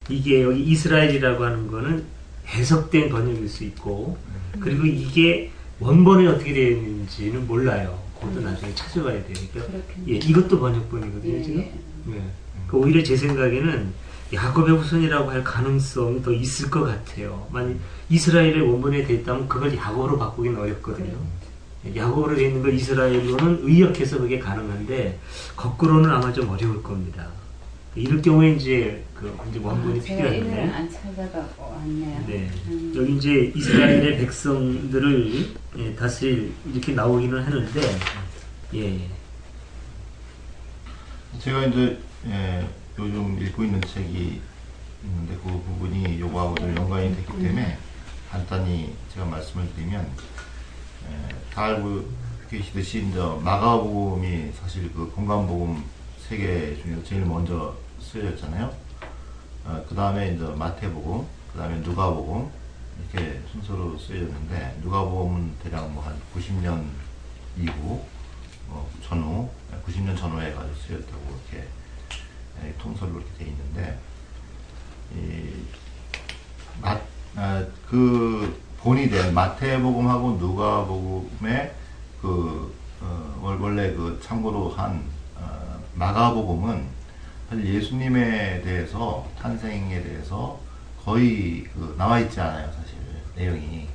이게 여기 이스라엘이라고 하는 거는 해석된 번역일 수 있고, 그리고 이게 원본에 어떻게 되어 있는지는 몰라요. 그것도 나중에 찾아봐야 되니까. 예, 이것도 번역본이거든요, 예, 지금. 예. 예. 오히려 제 생각에는 야곱의 후손이라고 할 가능성이 더 있을 것 같아요. 만약 이스라엘의 원본에 되어 있다면 그걸 야곱으로 바꾸기는 어렵거든요. 야곱으로 되어 있는 걸 이스라엘로는 의역해서 그게 가능한데, 거꾸로는 아마 좀 어려울 겁니다. 이럴 경우에 이제 이제 원본이 제가 이걸 필요한데. 안 찾아가고 왔네요. 네. 여기 이제 이스라엘의 백성들을 다스릴 이렇게 나오기는 하는데, 예. 제가 이제 요즘 읽고 있는 책이 있는데 그 부분이 요거하고 좀 연관이 됐기 때문에 간단히 제가 말씀을 드리면, 다 알고 계시듯이 이제 마가복음이 사실 그 건강복음 세 개 중에서 제일 먼저 쓰여졌잖아요. 그 다음에 이제 마태복음, 그 다음에 누가복음 이렇게 순서로 쓰여졌는데, 누가복음은 대략 뭐 한 90년 이후, 전후, 90년 전후에 가지고 쓰여졌다고 이렇게 통설로 이렇게 돼 있는데, 그 본이 된 마태복음하고 누가복음의 원래 참고로 한 마가복음은 사실 예수님에 대해서, 탄생에 대해서 거의 나와 있지 않아요, 사실 내용이.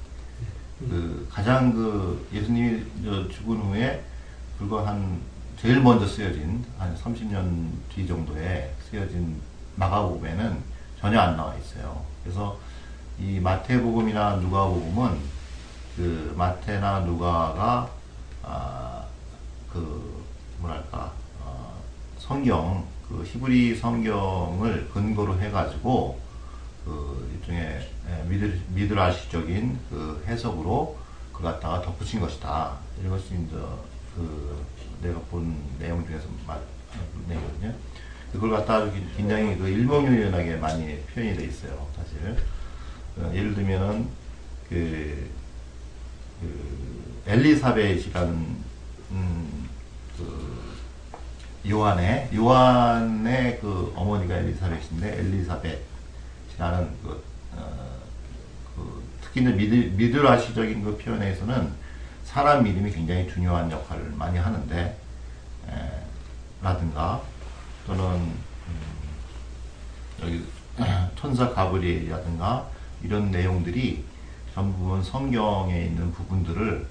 가장 예수님이 죽은 후에 불과 제일 먼저 쓰여진 한 30년 뒤 정도에 쓰여진 마가복음에는 전혀 안 나와 있어요. 그래서 이 마태복음이나 누가복음은 마태나 누가가 성경, 히브리 성경을 근거로 해가지고 일종의 미드라시적인 해석으로 그걸 갖다가 덧붙인 것이다. 이것이 이제 내가 본 내용 중에서 내용이거든요. 그걸 갖다가 굉장히 일목요연하게 많이 표현이 되어 있어요, 사실. 예를 들면은 엘리사벳이라는 요한의 어머니가 엘리사벳인데, 엘리사벳이라는 특히 미드라시적인 표현에서는 사람 이름이 굉장히 중요한 역할을 많이 하는데, 라든가 또는 여기 천사 가브리엘이라든가 이런 내용들이 전부분 성경에 있는 부분들을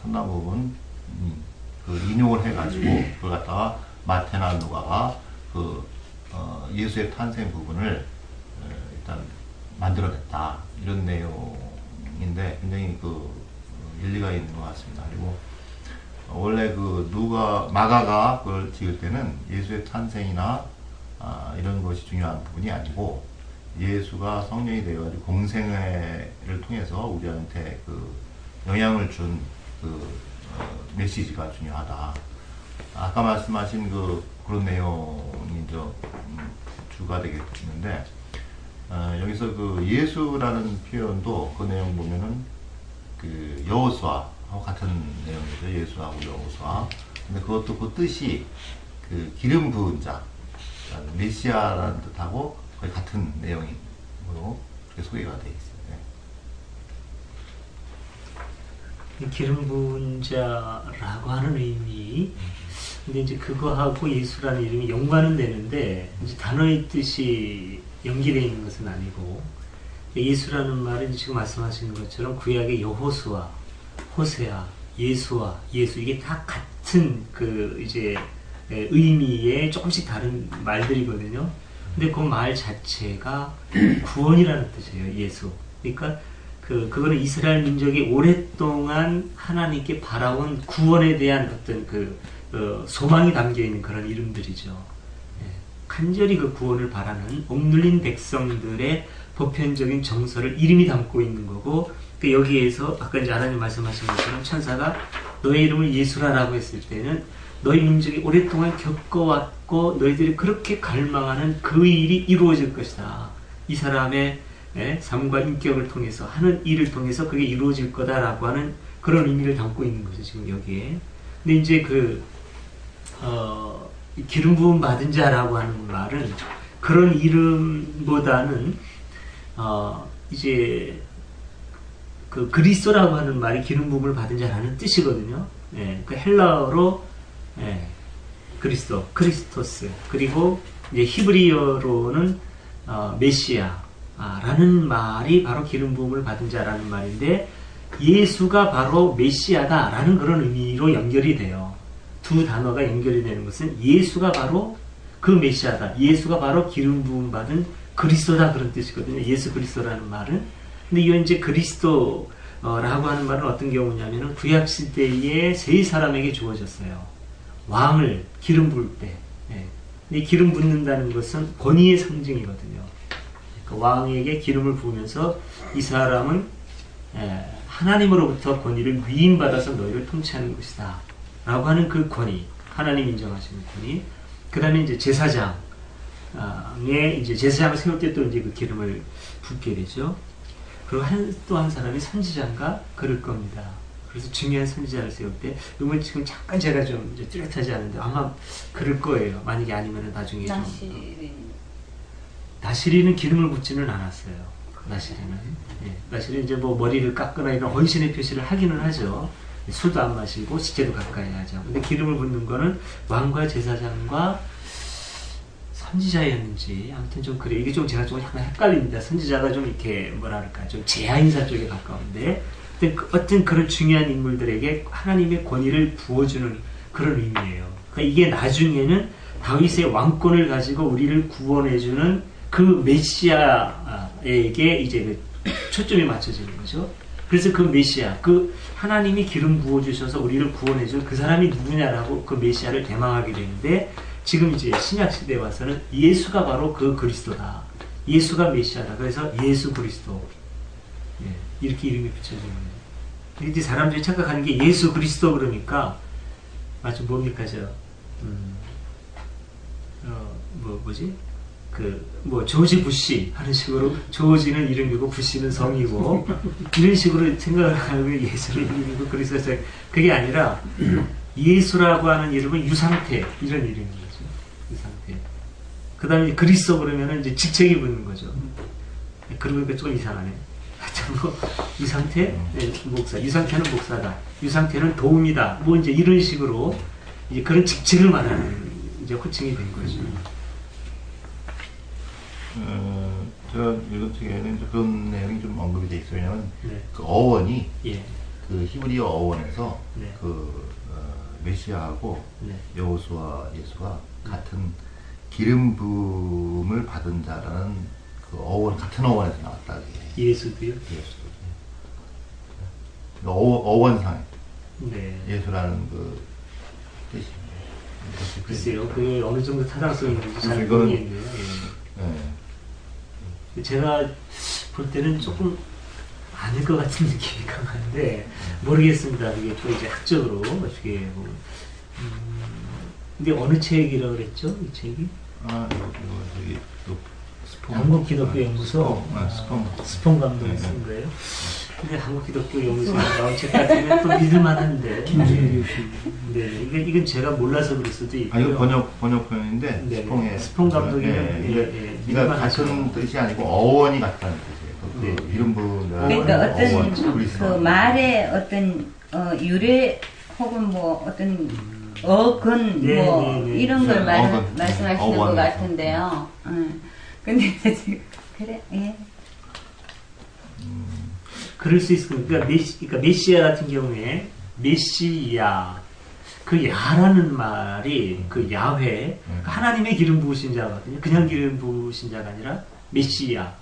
상당 부분 인용을 해가지고 그걸 갖다가 마태나 누가가 예수의 탄생 부분을 일단 만들어냈다, 이런 내용인데 굉장히 일리가 있는 것 같습니다. 그리고 원래 마가가 그걸 지을 때는 예수의 탄생이나 이런 것이 중요한 부분이 아니고, 예수가 성령이 되어가지고 공생애를 통해서 우리한테 영향을 준 메시지가 중요하다. 아까 말씀하신 그런 내용이 주가 되겠는데, 여기서 예수라는 표현도 그 내용 보면은 여호수아하고 같은 내용이죠. 예수하고 여호수아. 근데 그것도 그 뜻이 기름 부은 자, 메시아라는 뜻하고 거의 같은 내용으로 소개가 되어 있어요. 기름 부은 자라고 하는 의미. 근데 이제 그거하고 예수라는 이름이 연관은 되는데, 이제 단어의 뜻이 연결되어 있는 것은 아니고, 예수라는 말은 지금 말씀하신 것처럼 구약의 여호수아, 호세아, 예수아, 예수, 이게 다 같은 의미의 조금씩 다른 말들이거든요. 근데 그 말 자체가 구원이라는 뜻이에요, 예수. 그러니까 그거는 이스라엘 민족이 오랫동안 하나님께 바라온 구원에 대한 어떤 소망이 담겨 있는 그런 이름들이죠. 간절히 그 구원을 바라는 억눌린 백성들의 보편적인 정서를 이름이 담고 있는 거고, 여기에서 아까 이제 하나님 말씀하신 것처럼 천사가 너의 이름을 예수라라고 했을 때는 너희 민족이 오랫동안 겪어왔고 너희들이 그렇게 갈망하는 그 일이 이루어질 것이다. 이 사람의 삶과 인격을 통해서 하는 일을 통해서 그게 이루어질 거다라고 하는 그런 의미를 담고 있는 거죠, 지금 여기에. 근데 이제 기름 부음 받은 자라고 하는 말은 그런 이름보다는 이제 그 그리스도라고 하는 말이 기름 부음을 받은 자라는 뜻이거든요. 예, 그 헬라어로 예, 그리스도, 크리스토스, 그리고 이제 히브리어로는 메시아라는 말이 바로 기름 부음을 받은 자라는 말인데, 예수가 바로 메시아다라는 그런 의미로 연결이 돼요. 두 단어가 연결이 되는 것은 예수가 바로 그 메시아다, 예수가 바로 기름 부음 받은 그리스도다, 그런 뜻이거든요. 예수 그리스도라는 말은. 근데 이 이제 그리스도라고 하는 말은 어떤 경우냐면은 구약 시대에 세 사람에게 주어졌어요. 왕을 기름 부을 때. 예. 이 기름 붓는다는 것은 권위의 상징이거든요. 그 왕에게 기름을 부으면서 이 사람은 하나님으로부터 권위를 위임받아서 너희를 통치하는 것이다 라고 하는 그 권위, 하나님 인정하시는 권위. 그 다음에 이제 제사장에 이제 제사장을 세울 때 또 이제 그 기름을 붓게 되죠. 그리고 또 한 사람이 선지자인가 그럴 겁니다. 그래서 중요한 선지자를 세울 때, 이건 지금 잠깐 제가 좀 이제 뚜렷하지 않은데 아마 그럴 거예요. 만약에 아니면 나중에 나시리는 기름을 붓지는 않았어요. 나시리는 이제 뭐 머리를 깎거나 이런 헌신의 표시를 하기는 하죠. 술도 안 마시고 식제도 가까이 하죠. 근데 기름을 붓는 거는 왕과 제사장과 선지자였는지 아무튼 좀 그래. 이게 좀 제가 좀 약간 헷갈립니다. 선지자가 좀 이렇게 뭐랄까 좀 제야인사 쪽에 가까운데, 어떤 그런 중요한 인물들에게 하나님의 권위를 부어주는 그런 의미예요. 그러니까 이게 나중에는 다윗의 왕권을 가지고 우리를 구원해주는 그 메시아에게 이제 초점이 맞춰지는 거죠. 그래서 그 메시아, 그 하나님이 기름 부어주셔서 우리를 구원해줄 그 사람이 누구냐라고 그 메시아를 대망하게 되는데, 지금 이제 신약 시대에 와서는 예수가 바로 그 그리스도다, 예수가 메시아다. 그래서 예수 그리스도, 이렇게 이름이 붙여지는 거예요. 이제 사람들이 착각하는 게 예수 그리스도 그러니까 아주 뭡니까 뭐지? 조지 부시 하는 식으로, 조지는 이름이고 부시는 성이고 이런 식으로 생각을 하면 예수는 이름이고 그리스도, 그게 아니라 예수라고 하는 이름은 유상태 이런 이름인 거죠. 유상태. 그 다음에 그리스도 그러면은 이제 직책이 붙는 거죠. 그러니까 좀 이상하네. 유상태 목사, 유상태는 목사다, 유상태는 도움이다, 뭐 이제 이런 식으로 이제 그런 직책을 말하는 이제 호칭이 된 거죠. 제가 읽은 책에는 그런 내용이 좀 언급이 돼 있어요. 왜냐면 그 어원이 그 히브리어 어원에서 그 메시아하고 여호수아 예수가 같은 기름 부음을 받은 자라는 그 어원, 같은 어원에서 나왔다. 예수도요? 예수도. 어원상 예수라는 그 뜻입니다. 글쎄요, 그게 어느 정도 타당성이 있는지 잘 모르겠네요. 제가 볼 때는 조금 아닐 것 같은 느낌이 강한데 모르겠습니다. 이게 또 이제 학적으로 어떻게 근데 어느 책이라고 그랬죠? 이 책이? 이거 저기 한국기독교연구소 스폰 감독이 쓴 거예요. 근데 한국기독교연구소에 나온 책 같으면 또 믿을만한데. 이건 제가 몰라서 그럴 수도 있고. 이거 번역편인데 스폰 감독이 이가 같은 뜻이 아니고 어원이 같다는 뜻이에요. 그 이름 부는 그러니까 어떤 그 말의 어떤 유래 혹은 뭐 어떤 어근 이런 걸 말씀하시는 것 같은데요. 근데 지금 그래 그럴 수 있을 겁니다. 그러니까 메시아 같은 경우에 메시야, 그 야라는 말이 그 야훼, 하나님의 기름 부으신 자거든요. 그냥 기름 부으신 자가 아니라 메시야.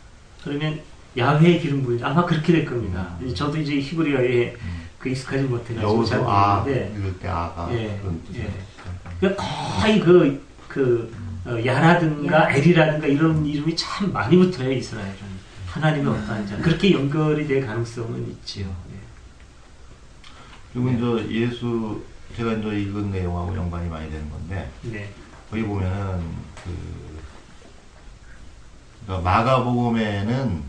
그러면 야훼의 기름 부은 자, 아마 그렇게 될 겁니다. 저도 이제 히브리어에 그 익숙하지 못해가지고 잘 모르는데, 이럴 때 아가 그런 뜻이에요. 그러니까 거의 야라든가 엘이라든가 이런 이름이 참 많이 붙어요, 이스라엘은. 하나님의 어떠한 자. 그렇게 연결이 될 가능성은 있지요. 그리고 이제 제가 이제 읽은 내용하고 연관이 많이 되는 건데, 거기 보면은 그러니까 마가복음에는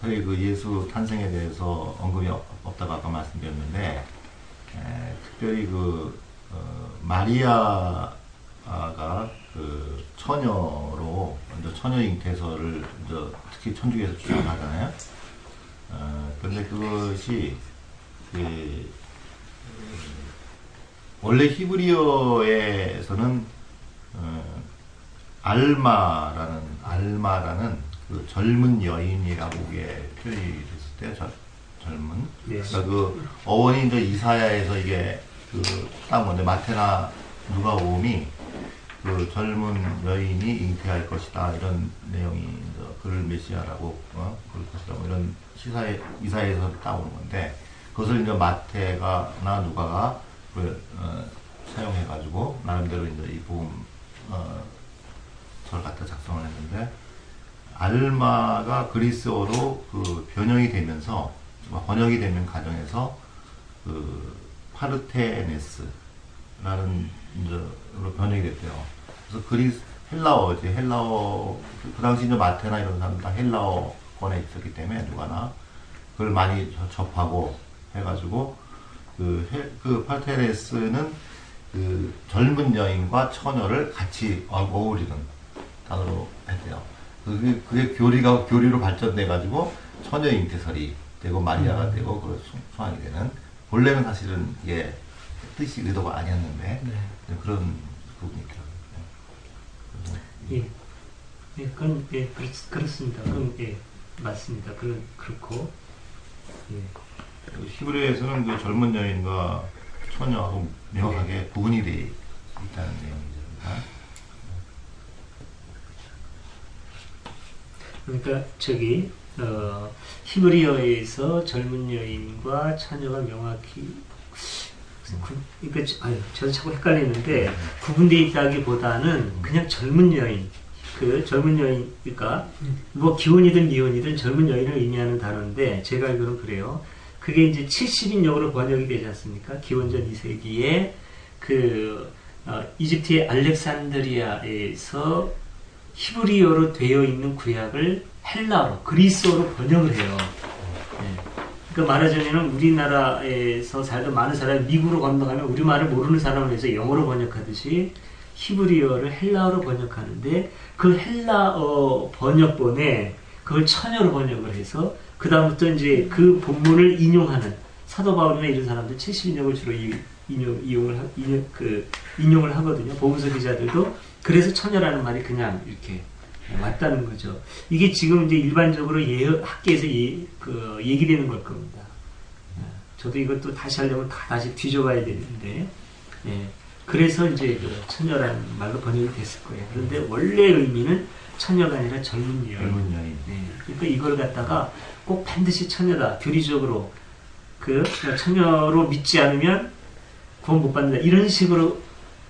거의 그 예수 탄생에 대해서 언급이 없다고 아까 말씀드렸는데, 특별히 마리아가 그 처녀로 먼저 처녀 잉태설을 이제 특히 천주교에서 주장하잖아요. 근데 그것이 원래 히브리어에서는 알마라는 그 젊은 여인이라고 그게 표현이 됐을 때요. 젊은. 네. 그러니까 그 어원이 이제 이사야에서 이게 딱 뭔데 마테나 누가복음이 그 젊은 여인이 잉태할 것이다 이런 내용이 이제 그를 메시아라고 그럴 것이다 뭐 이런 이사야에서 따오는 건데 그것을 이제 마태가나 누가가 사용해가지고 나름대로 이제 이 복음 절 갖다 작성을 했는데 알마가 그리스어로 그 번역이 되면 가정에서 그 파르테네스라는 이제로 번역이 됐대요. 그래서 헬라어 그 당시 이제 마테나 이런 사람들 다 헬라어권에 있었기 때문에 누가나 그걸 많이 접하고 해가지고 그 파르테네스는 그 젊은 여인과 처녀를 같이 어우리는 단어로 했대요. 그게 교리로 발전돼가지고 처녀 잉태설이 되고 마리아가 되고 그 수왕이 되는 본래는 사실은 이게 뜻이 의도가 아니었는데 그런 부분이 있더라고요. 그건 그렇습니다. 그건 맞습니다. 그렇고 히브리어에서는 그 젊은 여인과 처녀하고 명확하게 구분이 되어 있다는 내용이죠. 그러니까 히브리어에서 젊은 여인과 처녀가 명확히 그러니까 저도 자꾸 헷갈리는데 구분되어 있다기보다는 그냥 젊은 여인 그 젊은 여인 그러니까 뭐 기혼이든 미혼이든 젊은 여인을 의미하는 단어인데 제가 알기로는 그래요. 그게 이제 70인역으로 번역이 되지 않습니까? 기원전 2세기에 이집트의 알렉산드리아에서 히브리어로 되어 있는 구약을 헬라어로 그리스어로 번역을 해요. 그러니까 말하자면 우리나라에서 살던 많은 사람이 미국으로 건너가면 우리말을 모르는 사람을 해서 영어로 번역하듯이 히브리어를 헬라어로 번역하는데 그 헬라어 번역본에 그걸 처녀로 번역을 해서 그 다음부터 이제 그 본문을 인용하는 사도 바울이나 이런 사람들 70인역을 주로 인용을 하거든요. 복음서 기자들도 그래서 처녀라는 말이 그냥 이렇게 맞다는 거죠. 이게 지금 이제 일반적으로 학계에서 얘기되는 걸 겁니다. 저도 이것도 다시 하려면 다시 뒤져봐야 되는데, 그래서 이제 처녀라는 말로 번역이 됐을 거예요. 그런데 원래 의미는 처녀가 아니라 젊은 여인. 그러니까 이걸 갖다가 꼭 반드시 처녀다. 교리적으로 처녀로 믿지 않으면 구원 못 받는다. 이런 식으로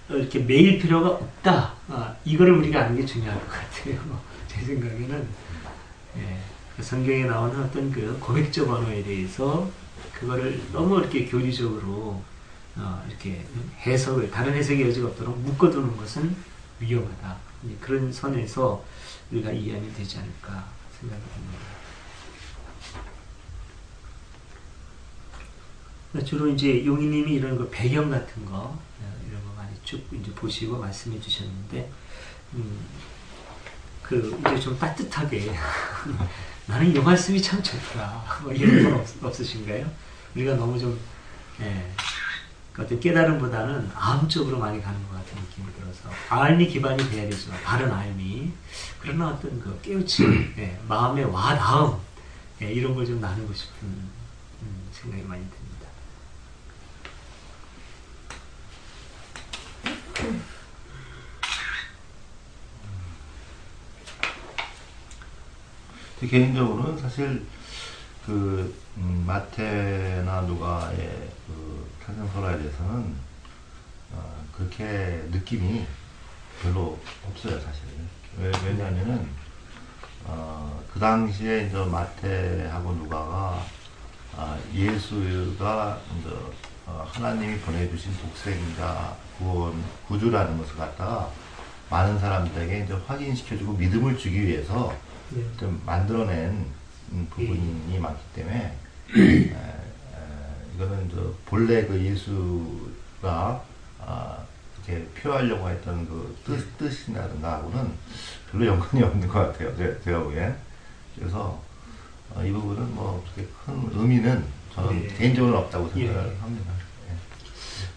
이렇게 매일 필요가 없다. 이거를 우리가 아는 게 중요할 것 같아요. 제 생각에는 성경에 나오는 어떤 그 고백적 언어에 대해서 그거를 너무 이렇게 교리적으로 이렇게 다른 해석의 여지가 없도록 묶어두는 것은 위험하다. 그런 선에서 우리가 이해하면 되지 않을까 생각이 듭니다. 주로 이제 용희님이 이런 거 배경 같은 거 이런 거 많이 쭉 이제 보시고 말씀해 주셨는데 이제 좀 따뜻하게 나는 이 말씀이 참 좋더라. 뭐 이런 건 없으신가요? 우리가 너무 좀 어떤 깨달음보다는 마음적으로 많이 가는 것 같은 느낌이 들어서 알미 기반이 돼야 되죠. 바른 알미. 그러나 어떤 그 깨우침, 마음의 와닿음 이런 걸 좀 나누고 싶은 생각이 많이 듭니다. 개인적으로는 사실 마태나 누가의 탄생설화에 대해서는 그렇게 느낌이 별로 없어요, 사실. 왜냐하면은 그 당시에 이제 마태하고 누가가 예수가 이제 하나님이 보내주신 독생자 구주라는 것을 갖다가 많은 사람들에게 이제 확인시켜주고 믿음을 주기 위해서 좀 만들어낸 부분이 많기 때문에 이거는 본래 그 예수가 이렇게 표하려고 했던 그 뜻이라든가하고는 별로 연관이 없는 것 같아요. 제가 보기엔. 그래서 이 부분은 뭐 그렇게 큰 의미는 저는 네. 개인적으로 없다고 생각을 예. 합니다.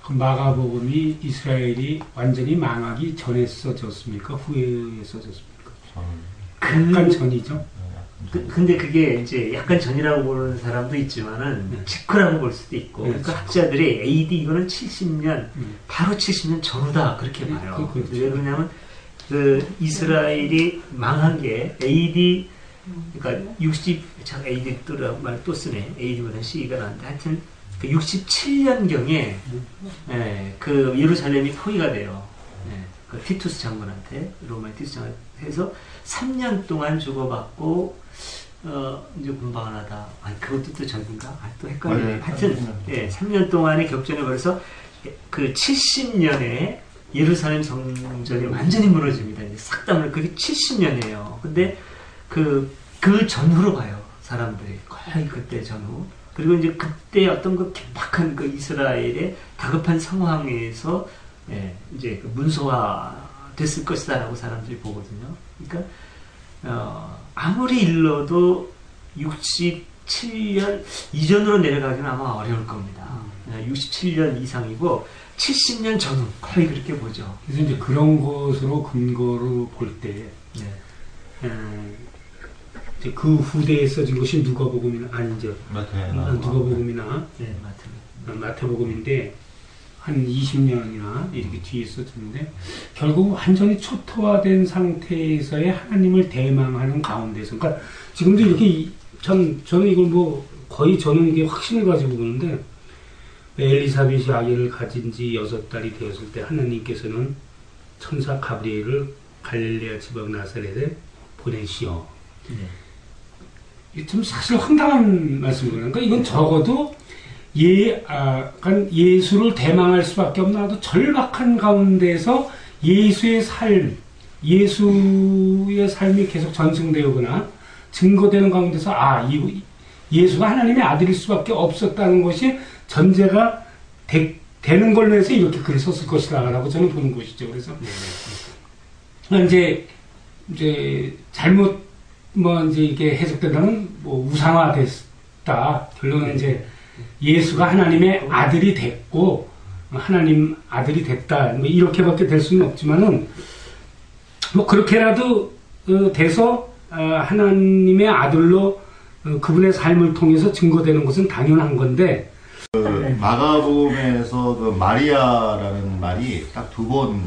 그 마가복음이 이스라엘이 완전히 망하기 전에 써졌습니까? 후에 써졌습니까? 약간 전이죠. 근데 그게 이제 약간 전이라고 보는 사람도 있지만은 직후라고 볼 수도 있고, 네. 그러니까 학자들이 AD 이거는 70년 바로 70년 전후다 그렇게 봐요. 그렇죠. 왜 그러냐면 그 이스라엘이 망한 게 AD 그러니까 60 참 AD 또 쓰네. AD보다 CE가 나는데 하여튼 그 67년경에 그 예루살렘이 포위가 돼요. 그 티투스 장군한테 로마의 티투스 장군한테 해서 3년 동안 주고받고 이제 군방을 하다. 그것도 또 전인가? 또 헷갈리네. 하여튼 3년 동안의 격전에 벌써 그 70년에 예루살렘 성전이 완전히 무너집니다. 이제 싹 다 무너져. 그게 70년이에요. 근데 그 전후로 봐요. 사람들이 거의 그때 전후. 그리고 이제 그때 어떤 그 긴박한 그 이스라엘의 다급한 상황에서 이제 그 문서화 됐을 것이다라고 사람들이 보거든요. 그러니까 아무리 일러도 67년 이전으로 내려가기는 아마 어려울 겁니다. 67년 이상이고 70년 전후 거의 그렇게 보죠. 그래서 이제 그런 것으로 근거로 볼 때 이제 그 후대에 써진 것이 누가복음이나 아니죠. 누가복음이나 마태복음인데 한 20년이나 이렇게 뒤에 써졌는데 결국 완전히 초토화된 상태에서의 하나님을 대망하는 가운데서, 그러니까 지금도 이렇게 저는 이걸 뭐 거의 저는 이게 확신을 가지고 보는데, 엘리사벳이 아기를 가진 지 6달이 되었을 때 하나님께서는 천사 가브리엘을 갈릴레아 지방 나사렛에 보내시오. 이게 좀 사실 황당한 말씀이거든요. 그러니까 이건 적어도 예수를 대망할 수밖에 없는 아주 절박한 가운데서 예수의 삶이 계속 전승되거나 증거되는 가운데서 예수가 하나님의 아들일 수밖에 없었다는 것이 전제가 되는 걸로 해서 이렇게 글을 썼을 것이라고 저는 보는 것이죠. 그래서 이제 잘못 이제 이게 해석된다면 우상화됐다. 결론은 이제 예수가 하나님의 아들이 됐고 하나님 아들이 됐다. 이렇게밖에 될 수는 없지만은 그렇게라도 돼서 하나님의 아들로 그분의 삶을 통해서 증거되는 것은 당연한 건데, 마가복음에서 그 마리아라는 말이 딱 2번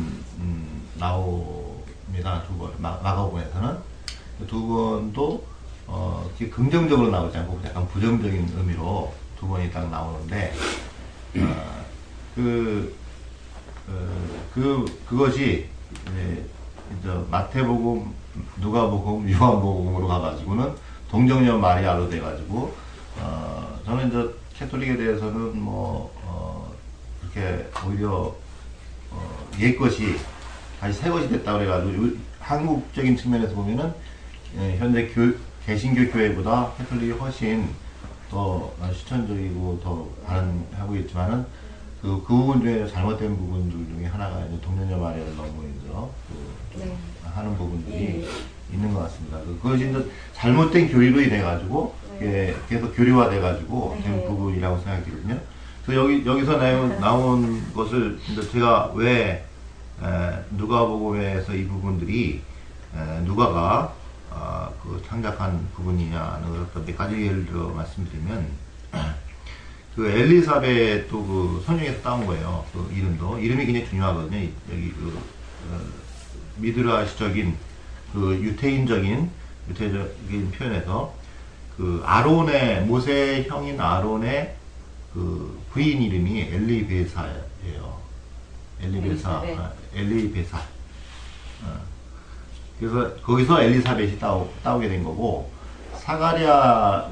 나옵니다. 2번 마가복음에서는 2번도 긍정적으로 나오지 않고 약간 부정적인 의미로 2번이 딱 나오는데, 그것이 이제 마태복음, 누가복음, 요한복음으로 가가지고는 동정녀 마리아로 돼가지고, 저는 이제 캐톨릭에 대해서는 그렇게 오히려 옛것이 다시 새것이 됐다 그래가지고 한국적인 측면에서 보면은 현재 개신교 교회보다 캐톨릭이 훨씬 더 실천적이고 더 반하고 있지만은 그 부분 중에 잘못된 부분들 중에 하나가 이제 동정녀 마리아를 너무 이제 하는 부분들이 있는 것 같습니다. 그것이 이제 잘못된 교리로 인해 가지고 계속 교리화돼 가지고 된 부분이라고 생각이 들거든요. 그래서 여기서 나온 것을 이제 제가 왜 누가복음에서 이 부분들이 누가가 그 창작한 부분이냐는 걸 몇 가지 예를 들어 말씀드리면, 그 엘리사벳도 그 성경에서 따온 거예요. 그 이름이 굉장히 중요하거든요. 여기 미드라시적인 그 유태인적인 표현에서 그 모세의 형인 아론의 그 부인 이름이 엘리베사예요. 엘리베사. 그래서 거기서 엘리사벳이 따오게 된 거고,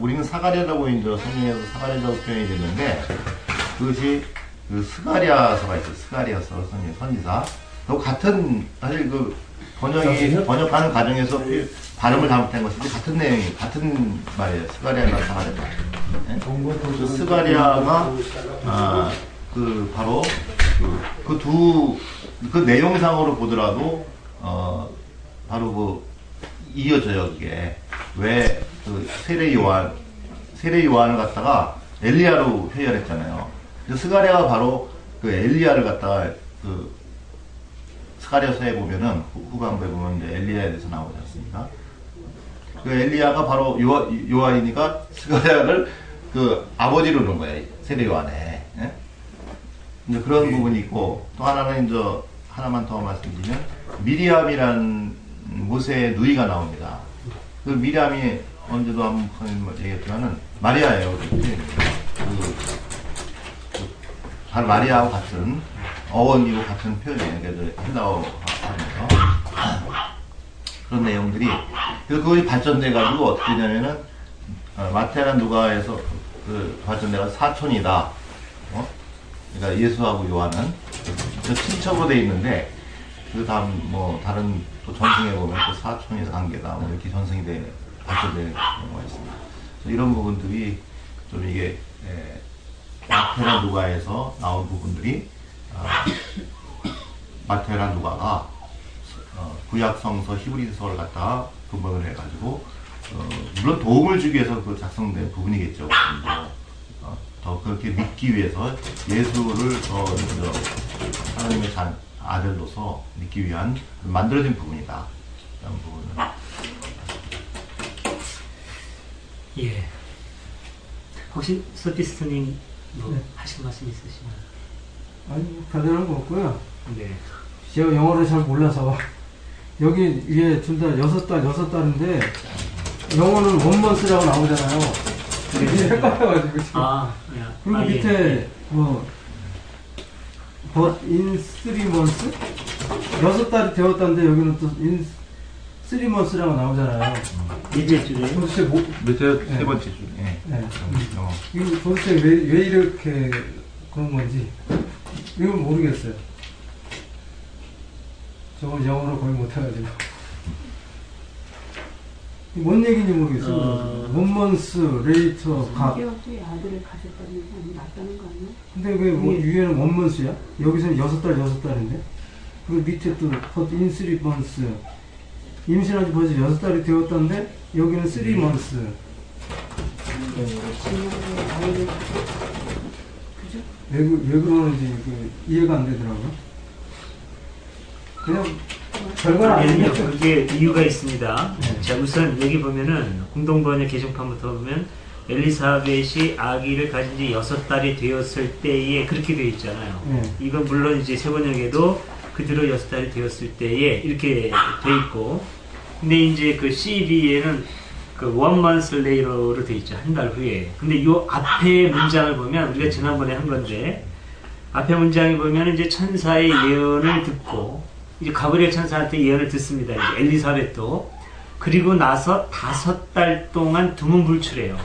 우리는 사가랴라고 이제 성경에서 사가랴라고 표현이 됐는데, 그것이 그 스가랴서가 있어요. 스가랴서 선지사. 또 같은, 사실 그 번역하는 과정에서 발음을 잘못한 것이지 같은 내용이, 같은 말이에요. 스가랴나 사가랴. 그 스가랴가, 바로 그 내용상으로 보더라도 바로 그 이어져요. 그게 왜 그 세례 요한을 갖다가 엘리야로 회열했잖아요. 스가랴가 바로 그 엘리야를 갖다가 그 스가랴서에 보면은 후반부에 보면 이제 엘리야에 대해서 나오지 않습니까? 그 엘리야가 바로 요한이니까 스가랴를 그 아버지로 놓은 거예요. 세례 요한에. 예? 이제 그런 부분이 있고, 또 하나는 이제 하나만 더 말씀드리면 미리암이란 모세의 누이가 나옵니다. 그 미리암이 언제도 한번 얘기했지만은 마리아예요. 바로 마리아하고 같은 어원이고 같은 표현이에요. 그래서 헬라어 하면서 그런 내용들이. 그래서 그것이 발전돼가지고 어떻게 되냐면은 마태랑 누가에서 그 발전돼가지고 사촌이다. 그러니까 예수하고 요한은 그 친척으로 돼 있는데 그 다음 뭐 다른 또 전승에 보면 또 사촌의 관계다. 뭐 이렇게 전승이 발전되는 경우가 있습니다. 이런 부분들이 좀 이게 마태랑 누가에서 나온 부분들이 마태랑 누가가 구약 성서 히브리서를 갖다가 분본을 해가지고 물론 도움을 주기 위해서 그 작성된 부분이겠죠. 더 그렇게 믿기 위해서 예수를 더 하나님의 아들로서 믿기 위한 만들어진 부분이다. 이런 부분은. 예. 혹시 서피스트님 뭐 하실 말씀 있으시나요? 아니, 별다른 거 없고요. 네. 제가 영어를 잘 몰라서 여기 위에 둘 다 6달인데 영어는 원먼스라고 나오잖아요. 이게 헷갈려가지고 지금. 그리고 밑에 뭐 but in 3 months 6달이 되었다는데 여기는 또 in 3 months라고 나오잖아요. 밑에 줄에 도대체 밑에 세 번째 줄. 네. 이거 도대체 왜 이렇게 그런 건지 이건 모르겠어요. 저건 영어를 거의 못해가지고 뭔 얘기인지 모르겠어요. 원먼스, 레이터, 각. 아들을 가졌다는 게 아니 낫다는 거 아니야? 근데 왜 뭐 위에는 원먼스야? 여기서는 6달인데? 그리고 밑에 또 in 3 months 임신한 지 벌써 6달이 되었다는데 여기는 3 months. 그죠? 왜 그러는지 이해가 안 되더라고요. 그냥 별건 아니에요. 그게 이유가 있습니다. 자, 우선 여기 보면은 공동번역 개정판부터 보면 엘리사벳이 아기를 가진 지 6달이 되었을 때에 그렇게 되어 있잖아요. 이건 물론 이제 세번역에도 그대로 6달이 되었을 때에 이렇게 되어 있고, 근데 이제 그 CB에는 그 one month later로 되어 있죠. 한 달 후에. 근데 이 앞에 문장을 보면 우리가 지난번에 한 건데 앞에 문장에 보면 이제 천사의 예언을 듣고 이제 가브리엘 천사한테 예언을 듣습니다. 이제 엘리사벳도. 그리고 나서 5달 동안 두문불출해요.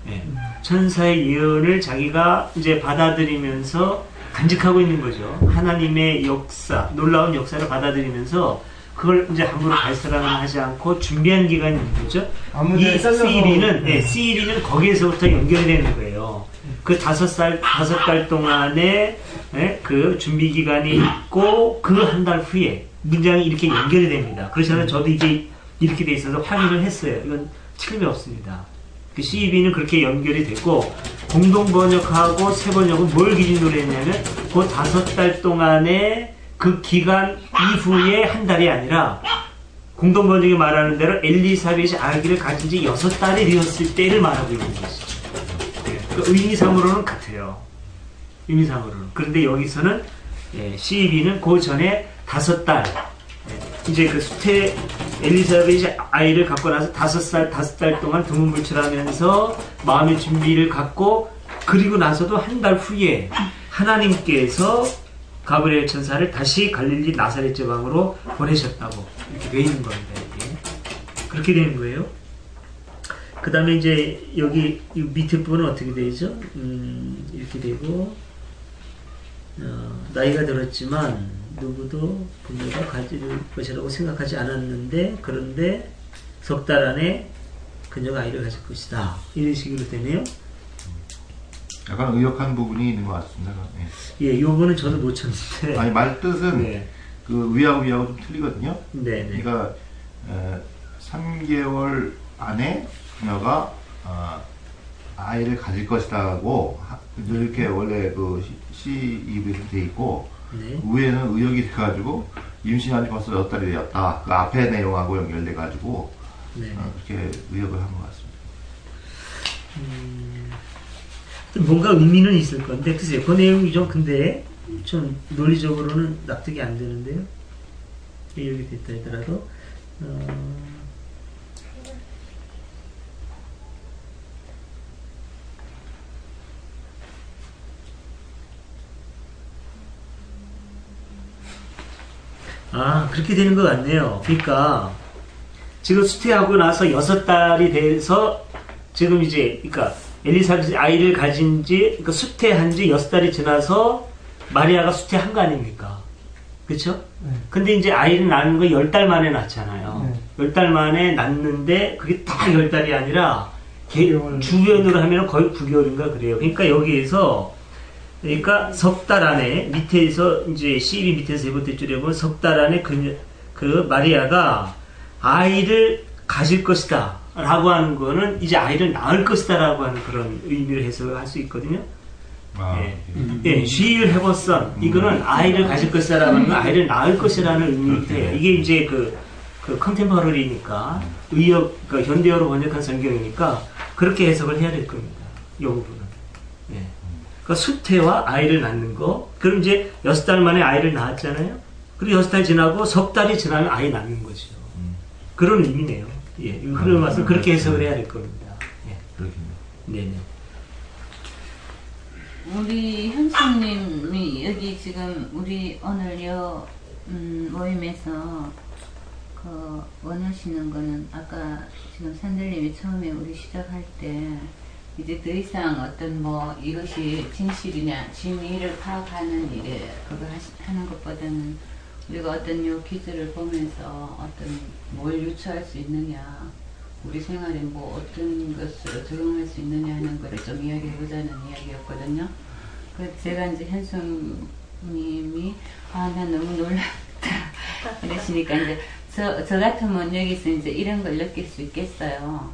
네. 천사의 예언을 자기가 이제 받아들이면서 간직하고 있는 거죠. 하나님의 역사, 놀라운 역사를 받아들이면서 그걸 이제 함부로 발설하는 하지 않고 준비한 기간이 있는 거죠. 이 CEB는 거기에서부터 연결이 되는 거예요. 그 5달 동안에 그 준비 기간이 있고 그 한 달 후에 문장이 이렇게 연결이 됩니다. 그렇잖아요. 저도 이제 이렇게 돼 있어서 확인을 했어요. 이건 틀림이 없습니다. 그 CEB는 그렇게 연결이 되고 공동번역하고 세번역은 뭘 기준으로 했냐면 그 5달 동안에 그 기간 이후에 한 달이 아니라 공동번역이 말하는 대로 엘리사벳이 아기를 가진 지 6달이 되었을 때를 말하고 있는 것이죠. 그 의미상으로는 같아요. 의미상으로는. 그런데 여기서는 CEB는 그 전에 5달 이제 그 수태 엘리사벳이 아이를 갖고 나서 5달 동안 두문불출하면서 마음의 준비를 갖고 그리고 나서도 한 달 후에 하나님께서 가브리엘 천사를 다시 갈릴리 나사렛 지방으로 보내셨다고 이렇게 되어 있는 겁니다. 이게. 그렇게 되는 거예요. 그 다음에 이제 여기 이 밑에 부분은 어떻게 되죠? 이렇게 되고 나이가 들었지만 누구도 그녀가 가질 것이라고 생각하지 않았는데 그런데 석 달 안에 그녀가 아이를 가질 것이다. 이런 식으로 되네요. 약간 의역한 부분이 있는 것 같습니다. 예. 예, 요거는 저도 못 쳤는데. 아니 말 뜻은 네. 그 위하고 위하고 좀 틀리거든요. 네, 네. 그러니까 3개월 안에 그녀가 아이를 가질 것이라고 이렇게 원래 그 C2부에서 돼 있고 네. 위에는 의역이 돼가지고 임신한 지 벌써 6달이 되었다. 그 앞에 내용하고 연결돼가지고 네. 그렇게 의역을 한 것 같습니다. 뭔가 의미는 있을 건데, 글쎄요, 그 내용이 좀 근데 좀 논리적으로는 납득이 안 되는데요. 의역이 됐다 하더라도 그렇게 되는 것 같네요. 그러니까 지금 수태하고 나서 6달이 돼서 지금 이제 그러니까 엘리사벳이 아이를 가진 지 그러니까 수태한 지 6달이 지나서 마리아가 수태한 거 아닙니까? 그렇죠? 네. 근데 이제 아이를 낳는 거 10달 만에 낳잖아요. 네. 10달 만에 낳는데 그게 딱 10달이 아니라 주변으로 하면 거의 9개월인가 그래요. 그러니까 여기에서 그러니까 석 달 안에 밑에서 이제 12 밑에서 세 번째 줄에 보면 석 달 안에 그 마리아가 아이를 가질 것이다 라고 하는 거는 이제 아이를 낳을 것이다 라고 하는 그런 의미를 해석을 할 수 있거든요. 예, she will have a son. 이거는 아이를 가질 것이다 라고 하는 건 아이를 낳을 것이라는 의미인데 그렇군요. 이게 이제 그 컨템퍼러리니까 의역, 그러니까 현대어로 번역한 성경이니까 그렇게 해석을 해야 될 겁니다. 이 부분은. 예. 그러니까 수태와 아이를 낳는 거. 그럼 이제 6달 만에 아이를 낳았잖아요. 그리고 6달 지나고 석 달이 지나면 아이 낳는 거죠. 그런 의미네요. 예, 이 흐름을 봐서 그렇게 해석을 해야 될 겁니다. 예. 그렇군요. 네네. 우리 현수님이 여기 지금 우리 오늘 모임에서 그 원하시는 거는 아까 지금 산들님이 처음에 우리 시작할 때 이제 더 이상 어떤 뭐 이것이 진실이냐 진위를 파악하는 일에 그거 하는 것보다는 우리가 어떤 요 기술을 보면서 어떤 뭘 유추할 수 있느냐 우리 생활에 뭐 어떤 것으로 적용할 수 있느냐 하는 거를 좀 이야기해보자는 이야기였거든요. 그 제가 이제 현수님이 난 너무 놀랍다 이러시니까 이제 저 같으면 여기서 이제 이런 걸 느낄 수 있겠어요.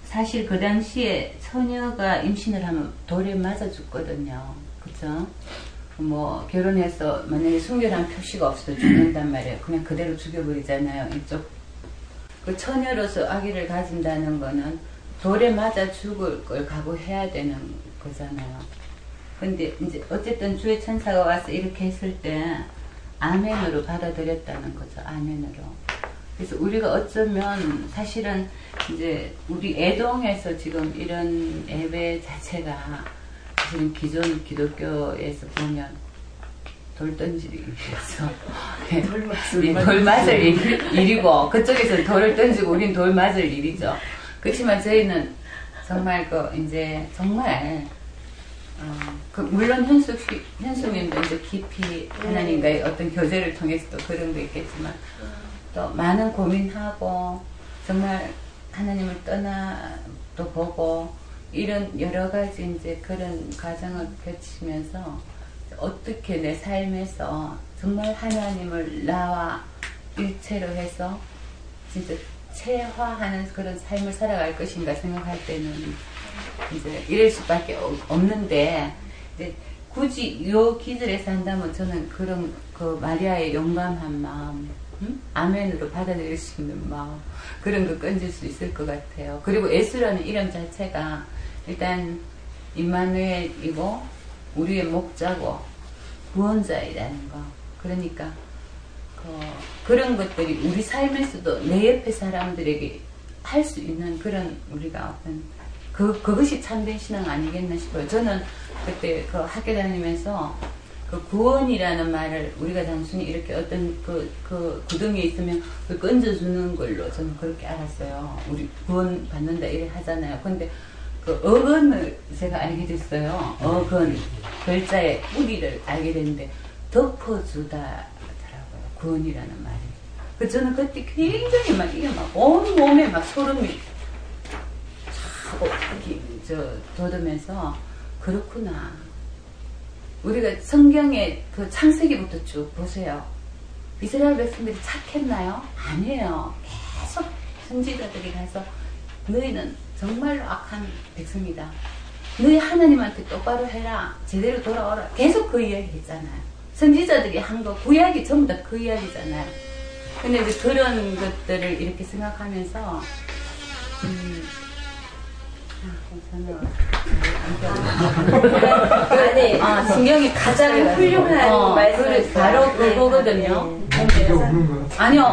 사실 그 당시에 처녀가 임신을 하면 돌에 맞아 죽거든요. 그쵸? 뭐 결혼해서 만약에 순결한 표시가 없어도 죽는단 말이에요. 그냥 그대로 죽여버리잖아요. 이쪽 그 처녀로서 아기를 가진다는 거는 돌에 맞아 죽을 걸 각오해야 되는 거잖아요. 근데 이제 어쨌든 주의 천사가 와서 이렇게 했을 때 아멘으로 받아들였다는 거죠. 아멘으로. 그래서 우리가 어쩌면 사실은 이제 우리 애동에서 지금 이런 예배 자체가 사실은 기존 기독교에서 보면 돌 던지기 위해서 돌 맞을 일이고 그쪽에서 돌을 던지고 우린 돌 맞을 일이죠. 그렇지만 저희는 정말 이제 정말 물론 현수님도 이제 깊이 하나님과의 어떤 교제를 통해서 또 그런 거 있겠지만 또 많은 고민하고 정말 하나님을 떠나도 보고 이런 여러 가지 이제 그런 과정을 거치면서 어떻게 내 삶에서 정말 하나님을 나와 일체로 해서 진짜 체화하는 그런 삶을 살아갈 것인가 생각할 때는 이제 이럴 수밖에 없는데 이제 굳이 이 기절에서 한다면 저는 그런 그 마리아의 용감한 마음, 아멘으로 받아들일 수 있는 마음 그런 거 건질 수 있을 것 같아요. 그리고 예수라는 이름 자체가 일단 임마누엘이고 우리의 목자고 구원자이라는 거. 그러니까 그런 것들이 우리 삶에서도 내 옆에 사람들에게 할 수 있는 그런 우리가 어떤 그것이 참된 신앙 아니겠나 싶어요. 저는 그때 그 학교 다니면서 그 구원이라는 말을 우리가 단순히 이렇게 어떤 그 구덩이에 있으면 그 건져주는 걸로 저는 그렇게 알았어요. 우리 구원 받는다 이래 하잖아요. 근데 그 어근을 제가 알게 됐어요. 어근 글자의 뿌리를 알게 됐는데 덮어주다더라고요. 구원이라는 말이. 그 저는 그때 굉장히 막 이게 막 온 몸에 막 소름이 차고 돋으면서 그렇구나. 우리가 성경의 그 창세기부터 쭉 보세요. 이스라엘 백성들이 착했나요? 아니에요. 계속 선지자들이 가서 너희는 정말로 악한 백성이다. 너희 하나님한테 똑바로 해라. 제대로 돌아오라. 계속 그 이야기 했잖아요. 선지자들이 한 거, 구약이 전부 다 그 이야기잖아요. 근데 이제 그런 것들을 이렇게 생각하면서, 아니, 신경이 가장 훌륭한 말씀을 바로 그거거든요. 아니요,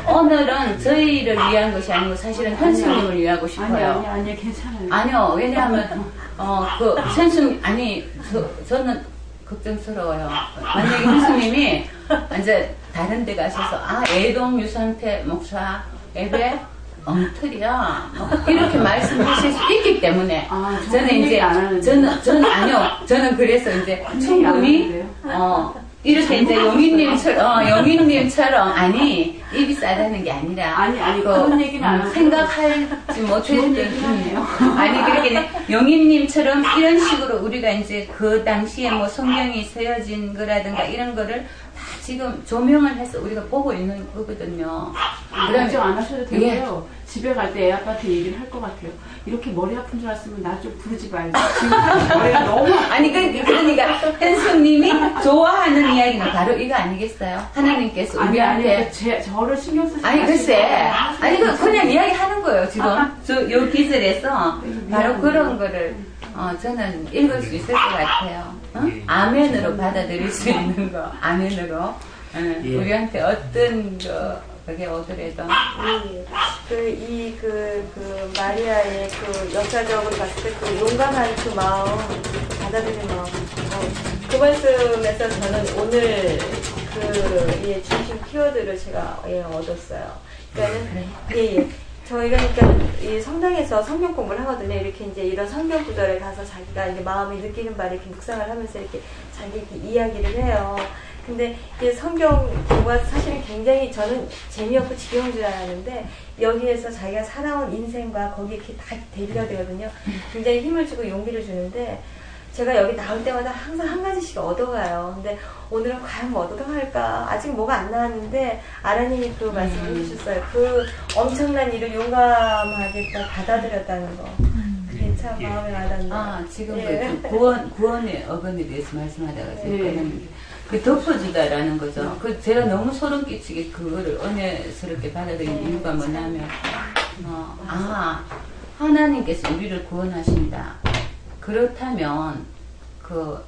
오늘은 저희를 위한 것이 아니고 사실은 현수님을 위하고 싶어요. 아니, 괜찮아요. 아니요, 왜냐하면, 저는 걱정스러워요. 만약에 현수님이 이제 다른 데 가셔서, 애동 유선태 목사 예배 엉터리야. 이렇게 말씀하실 수 있기 때문에, 저는 이제, 저는 그래서 이제 충분히, 이렇게 이제 용인님처럼, 아니, 입이 싸다는 게 아니라, 아니, 그런 얘기는 안 하고. 생각하지 못했던, 얘기하네요. 아니, 그렇게 용인님처럼 이런 식으로 우리가 이제 그 당시에 뭐 성경이 쓰여진 거라든가 이런 거를 다 지금 조명을 해서 우리가 보고 있는 거거든요. 걱정 안 하셔도 되고요. 집에 갈 때 애 아빠한테 얘기를 할 것 같아요. 이렇게 머리 아픈 줄 알았으면 나 좀 부르지 말고. 지금 머리가 너무 아니 그러니까 현수님이 좋아하는 이야기는 바로 이거 아니겠어요? 하나님께서 우리한테 저를 신경 쓰지 아니 마시고. 글쎄 아니 그냥 이야기하는 거예요 지금 요 기절에서 바로 그런 거를 저는 읽을 수 있을 것 같아요. 아멘으로 받아들일 수 있는 거 아멘으로 우리한테 어떤 그게 오더라도 마리아의 그 역사적으로 봤을 때 그 용감한 그 마음, 받아들이는 마음, 그 말씀에서 저는 오늘 그 중심 키워드를 제가 얻었어요. 그러니까는 저희가 그러니까 이 성당에서 성경 공부를 하거든요. 이렇게 이제 이런 성경 구절에 가서 자기가 이제 마음이 느끼는 바를 이렇게 묵상을 하면서 이렇게 자기 이렇게 이야기를 해요. 근데 이 성경 공부가 사실은 굉장히 저는 재미없고 지겨운 줄 알았는데 여기에서 자기가 살아온 인생과 거기에 이렇게 다 대비가 되거든요. 굉장히 힘을 주고 용기를 주는데 제가 여기 나올 때마다 항상 한 가지씩 얻어가요. 근데 오늘은 과연 뭐 얻어갈까? 아직 뭐가 안 나왔는데 아라님이 그 말씀을 해주셨어요. 그 엄청난 일을 용감하게 받아들였다는 거. 그게 참 마음에 와닿네요. 지금 구원의 어근에 대해서 말씀하다가 생각했는데 그 덮어주다라는 거죠. 제가 너무 소름 끼치게 그거를 은혜스럽게 받아들인 이유가 뭐냐면, 하나님께서 우리를 구원하신다. 그렇다면,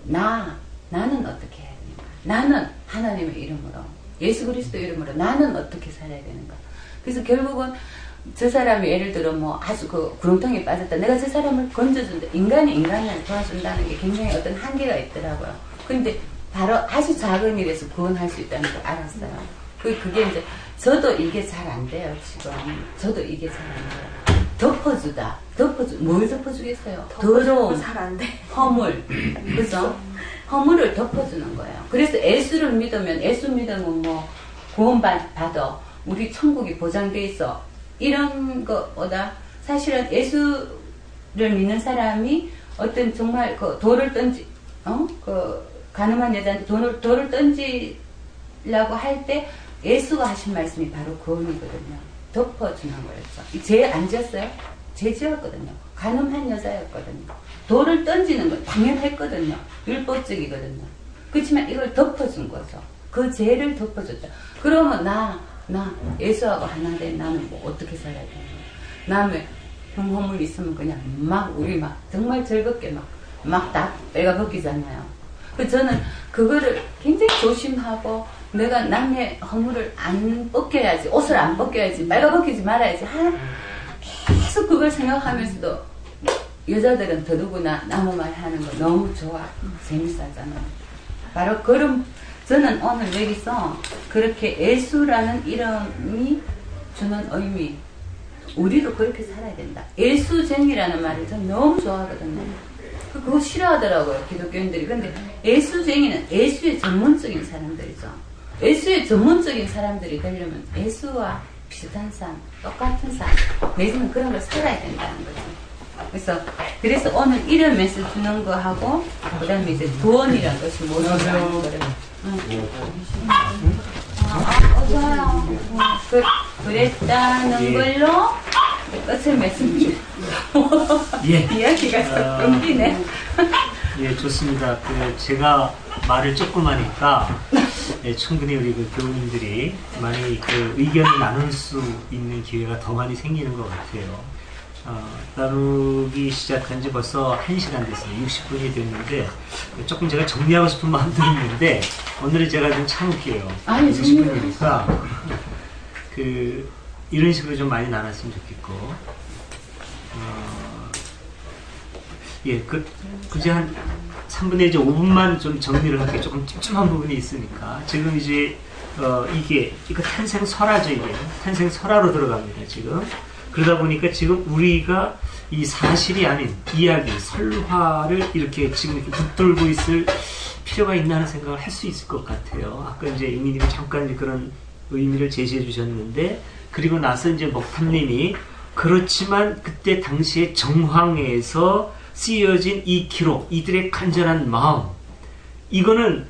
나는 어떻게 해야 되는가? 나는 하나님의 이름으로, 예수 그리스도 이름으로 나는 어떻게 살아야 되는가? 그래서 결국은 저 사람이 예를 들어 아주 구렁텅이에 빠졌다. 내가 저 사람을 건져준다. 인간이 인간을 도와준다는 게 굉장히 어떤 한계가 있더라고요. 근데 바로 아주 작은 일에서 구원할 수 있다는 걸 알았어요. 그게 이제, 저도 이게 잘 안 돼요, 지금. 저도 이게 잘 안 돼요. 뭘 덮어주겠어요? 더러운 잘 안 돼. 허물. 그죠? 허물을 덮어주는 거예요. 그래서 예수를 믿으면, 예수 믿으면 구원받아. 우리 천국이 보장돼 있어. 이런 것보다 사실은 예수를 믿는 사람이 어떤 정말 돌을 가늠한 여자한테 돌을 던지려고 할 때 예수가 하신 말씀이 바로 구원이거든요. 덮어주는 거였죠. 죄 안 지었어요? 죄 지었거든요. 가늠한 여자였거든요. 돌을 던지는 건 당연했거든요. 율법적이거든요. 그렇지만 이걸 덮어준 거죠. 그 죄를 덮어줬다. 그러면 나 예수하고 하나 된 나는 어떻게 살아야 되는 거야? 남의 흉허물 있으면 그냥 우리 정말 즐겁게 다 빼가 벗기잖아요. 저는 그거를 굉장히 조심하고 내가 남의 허물을 안 벗겨야지, 옷을 안 벗겨야지, 빨가 벗기지 말아야지. 계속 그걸 생각하면서도 여자들은 더더구나 남의 말 하는 거 너무 좋아. 재밌어하잖아요. 바로 저는 오늘 여기서 그렇게 예수라는 이름이 주는 의미, 우리도 그렇게 살아야 된다. 예수쟁이라는 말을 저는 너무 좋아하거든요. 그거 싫어하더라고요, 기독교인들이. 근데 예수쟁이는 예수의 전문적인 사람들이죠. 예수의 전문적인 사람들이 되려면 예수와 비슷한 삶, 똑같은 삶, 내지는 그런 걸 살아야 된다는 거죠. 그래서 오늘 이러면서 주는 거 하고, 그 다음에 이제 구원이라는 것이 무엇인지 아는 거를. 어서요. 그랬다는 걸로 끝을 맺습니다. 예. 이야기가 끊기네. 예, 좋습니다. 제가 말을 조금 하니까 충분히 우리 교우님들이 많이 의견을 나눌 수 있는 기회가 더 많이 생기는 것 같아요. 나누기 시작한 지 벌써 1시간 됐어요. 60분이 됐는데 조금 제가 정리하고 싶은 마음도 있는데 오늘은 제가 좀 참을게요. 60분이니까 이런 식으로 좀 많이 나눴으면 좋겠고 예, 그제 한 3분의 1, 5분만 좀 정리를 할게요. 조금 찜찜한 부분이 있으니까. 지금 이제, 이거 탄생설화죠, 이게. 탄생설화로 들어갑니다, 지금. 그러다 보니까 지금 우리가 이 사실이 아닌 이야기, 설화를 이렇게 지금 이렇게 붙들고 있을 필요가 있나 하는 생각을 할 수 있을 것 같아요. 아까 이제 이민님이 잠깐 이제 그런 의미를 제시해 주셨는데, 그리고 나서 이제 먹탐님이 그렇지만 그때 당시의 정황에서 쓰여진 이 기록, 이들의 간절한 마음, 이거는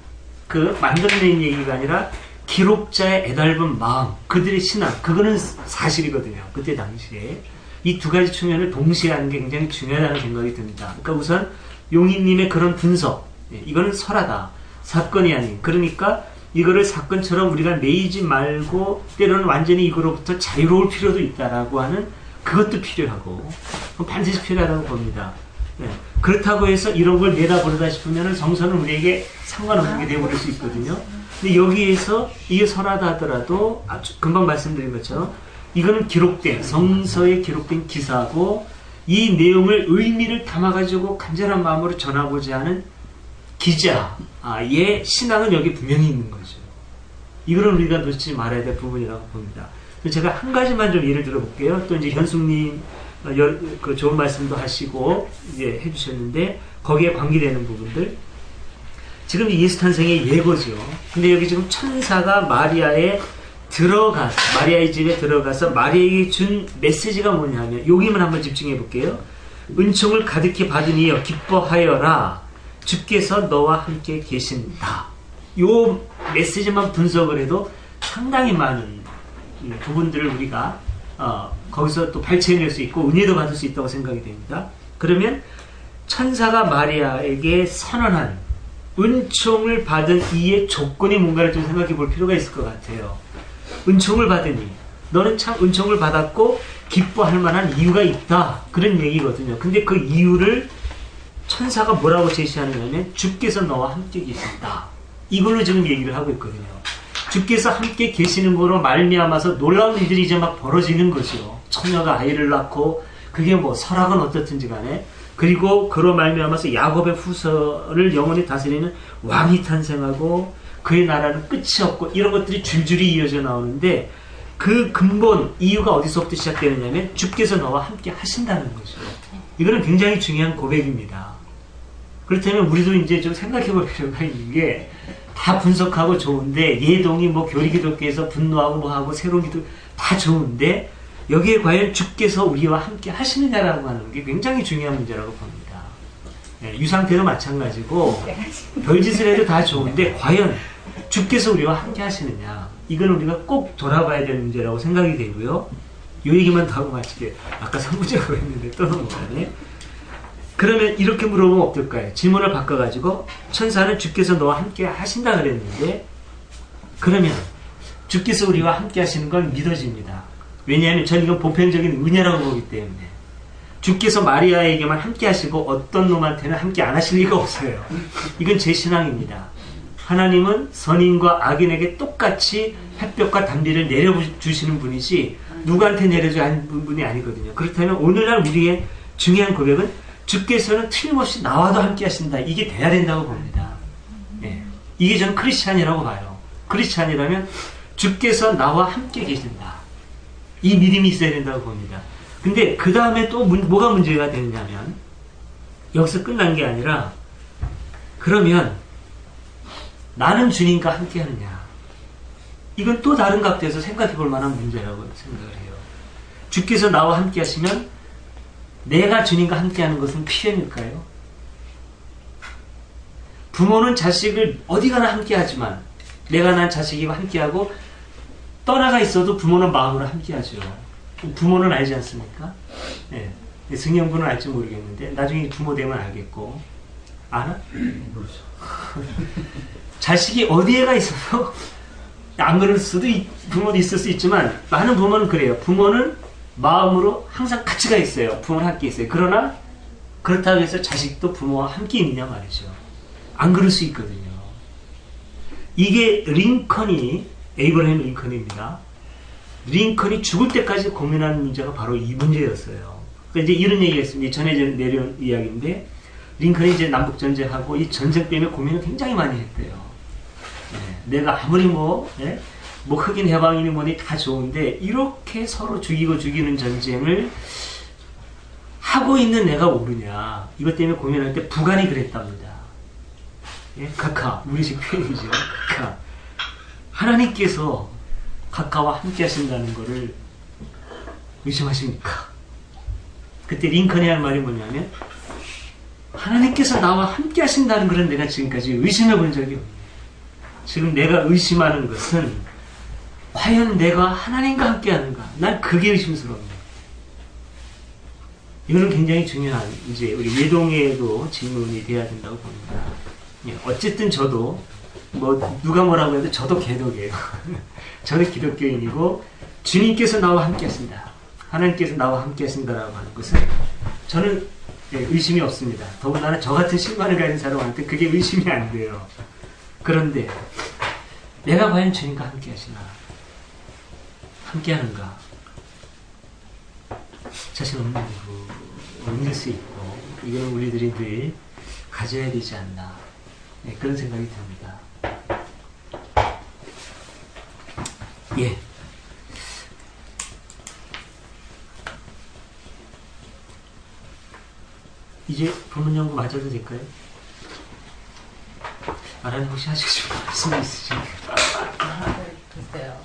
만들어낸 얘기가 아니라 기록자의 애달픈 마음, 그들의 신앙, 그거는 사실이거든요. 그때 당시에. 이 두 가지 측면을 동시에 하는 게 굉장히 중요하다는 생각이 듭니다. 그러니까 우선 용인님의 그런 분석, 이거는 설하다. 사건이 아닌. 그러니까 이거를 사건처럼 우리가 매이지 말고 때로는 완전히 이거로부터 자유로울 필요도 있다라고 하는 그것도 필요하고 반드시 필요하다고 봅니다. 그렇다고 해서 이런 걸 내다버리다 싶으면 성서는 우리에게 상관없는 게 되어버릴 수 있거든요. 근데 여기에서 이게 설하다 하더라도 금방 말씀드린 것처럼 이거는 기록된 성서에 기록된 기사고 이 내용을 의미를 담아가지고 간절한 마음으로 전하고자 하는 기자의 신앙은 여기 분명히 있는 거죠. 이거는 우리가 놓치지 말아야 될 부분이라고 봅니다. 제가 한 가지만 좀 예를 들어볼게요. 또 이제 현숙님 좋은 말씀도 하시고 이제 해주셨는데 거기에 관계되는 부분들. 지금 예수 탄생의 예고죠. 근데 여기 지금 천사가 마리아의 집에 들어가서 마리아에게 준 메시지가 뭐냐면 여기만 한번 집중해 볼게요. 은총을 가득히 받은 이여 기뻐하여라. 주께서 너와 함께 계신다. 요 메시지만 분석을 해도 상당히 많은 부분들을 우리가 거기서 또 발췌해낼 수 있고 은혜도 받을 수 있다고 생각이 됩니다. 그러면 천사가 마리아에게 선언한 은총을 받은 이의 조건이 뭔가를 좀 생각해 볼 필요가 있을 것 같아요. 은총을 받으니 너는 참 은총을 받았고 기뻐할 만한 이유가 있다. 그런 얘기거든요. 근데 그 이유를 천사가 뭐라고 제시하느냐면 주께서 너와 함께 계신다. 이걸로 지금 얘기를 하고 있거든요. 주께서 함께 계시는 거로 말미암아서 놀라운 일들이 이제 막 벌어지는 거죠. 처녀가 아이를 낳고 그게 뭐 설악은 어떻든지 간에 그리고 그로 말미암아서 야곱의 후손을 영원히 다스리는 왕이 탄생하고 그의 나라는 끝이 없고 이런 것들이 줄줄이 이어져 나오는데 그 근본 이유가 어디서부터 시작되느냐면 주께서 너와 함께 하신다는 거죠. 이거는 굉장히 중요한 고백입니다. 그렇다면 우리도 이제 좀 생각해 볼 필요가 있는 게 다 분석하고 좋은데 예동이 뭐 교리기독교에서 분노하고 뭐하고 새로운 기독 다 좋은데 여기에 과연 주께서 우리와 함께 하시느냐라고 하는 게 굉장히 중요한 문제라고 봅니다. 유상태도 마찬가지고 별짓을 해도 다 좋은데 과연 주께서 우리와 함께 하시느냐 이건 우리가 꼭 돌아봐야 될 문제라고 생각이 되고요. 요 얘기만 더 하고 마치게 아까 3부제가 했는데 또 넘어가네. 그러면 이렇게 물어보면 어떨까요? 질문을 바꿔가지고 천사는 주께서 너와 함께 하신다 그랬는데 그러면 주께서 우리와 함께 하시는 건 믿어집니다. 왜냐하면 저는 이건 보편적인 은혜라고 보기 때문에 주께서 마리아에게만 함께 하시고 어떤 놈한테는 함께 안 하실 리가 없어요. 이건 제 신앙입니다. 하나님은 선인과 악인에게 똑같이 햇볕과 단비를 내려주시는 분이지 누구한테 내려줘야 하는 분이 아니거든요. 그렇다면 오늘날 우리의 중요한 고백은 주께서는 틀림없이 나와도 함께 하신다. 이게 돼야 된다고 봅니다. 예. 이게 저는 크리스찬이라고 봐요. 크리스찬이라면 주께서 나와 함께 계신다. 이 믿음이 있어야 된다고 봅니다. 근데 그 다음에 또 뭐가 문제가 되느냐면 여기서 끝난 게 아니라 그러면 나는 주님과 함께 하느냐. 이건 또 다른 각도에서 생각해 볼 만한 문제라고 생각을 해요. 주께서 나와 함께 하시면 내가 주님과 함께하는 것은 필연일까요? 부모는 자식을 어디 가나 함께하지만 내가 난 자식이와 함께하고 떠나가 있어도 부모는 마음으로 함께하죠. 부모는 알지 않습니까? 네. 승영분은 알지 모르겠는데 나중에 부모 되면 알겠고 알아? 자식이 어디에 가 있어도 안 그럴 수도 부모도 있을 수 있지만 많은 부모는 그래요. 부모는 마음으로 항상 같이 가 있어요. 부모는 함께 있어요. 그러나 그렇다고 해서 자식도 부모와 함께 있느냐 말이죠. 안 그럴 수 있거든요. 이게 에이브러햄 링컨입니다. 링컨이 죽을 때까지 고민하는 문제가 바로 이 문제였어요. 그러니까 이제 이런 얘기가 있습니다. 전에 내려온 이야기인데 링컨이 이제 남북전쟁하고 이 전쟁 때문에 고민을 굉장히 많이 했대요. 내가 아무리 뭐 흑인 해방이니 뭐니 다 좋은데 이렇게 서로 죽이고 죽이는 전쟁을 하고 있는 내가 옳으냐 이것 때문에 고민할 때 부관이 그랬답니다. 각하 우리식 표현이죠. 각하 하나님께서 각하와 함께 하신다는 것을 의심하십니까? 그때 링컨이 할 말이 뭐냐면 하나님께서 나와 함께 하신다는 것은 내가 지금까지 의심해 본 적이 없네. 지금 내가 의심하는 것은 과연 내가 하나님과 함께 하는가? 난 그게 의심스럽네. 이거는 굉장히 중요한 이제 우리 예동에도 질문이 돼야 된다고 봅니다. 어쨌든 저도 뭐 누가 뭐라고 해도 저도 개독이에요. 저는 기독교인이고 주님께서 나와 함께 하신다. 하나님께서 나와 함께 하신다라고 하는 것은 저는 의심이 없습니다. 더군다나 저 같은 신관을 가진 사람한테 그게 의심이 안 돼요. 그런데 내가 과연 주님과 함께 하시나? 함께 하는가? 자신 없는 수 있고 이건 우리들이 늘 가져야 되지 않나 그런 생각이 듭니다. 예. 이제 본문 연구 맞아도 될까요? 아라님 혹시 하시고 싶은 말씀 있으신가요? 글쎄요.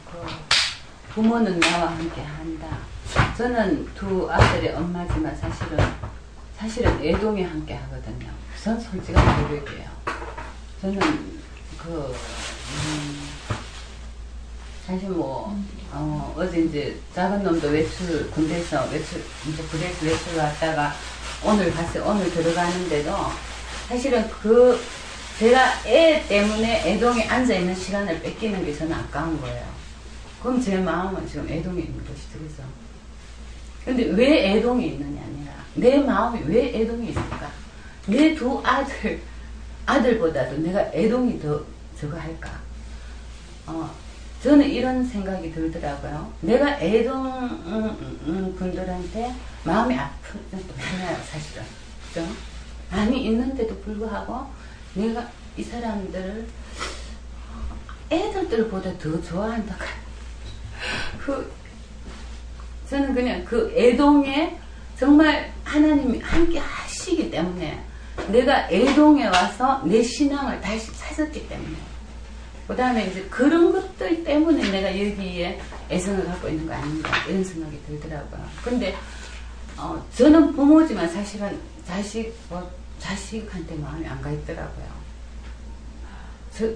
부모는 나와 함께 한다. 저는 두 아들의 엄마지만 사실은 애동이 함께 하거든요. 전 솔직한 고백이에요. 저는 사실 어제 이제 작은 놈도 군대에서 외출 왔다가 오늘 들어가는데도 사실은 제가 애 때문에 애동에 앉아있는 시간을 뺏기는 게 저는 아까운 거예요. 그럼 제 마음은 지금 애동에 있는 것이죠. 그죠? 근데 왜 애동이 있느냐 아니라 내 마음이 왜 애동이 있을까? 내 두 아들보다도 내가 애동이 더 저거 할까? 저는 이런 생각이 들더라고요. 내가 애동 분들한테 마음이 아프잖아요, 사실은. 그죠? 마음이 있는데도 불구하고 내가 이 사람들을 애들보다 더 좋아한다. 저는 그냥 그 애동에 정말 하나님이 함께 하시기 때문에 내가 애동에 와서 내 신앙을 다시 찾았기 때문에 그 다음에 이제 그런 것들 때문에 내가 여기에 애정을 갖고 있는 거 아닌가 이런 생각이 들더라고요. 근데 저는 부모지만 사실은 자식한테 마음이 안 가 있더라고요.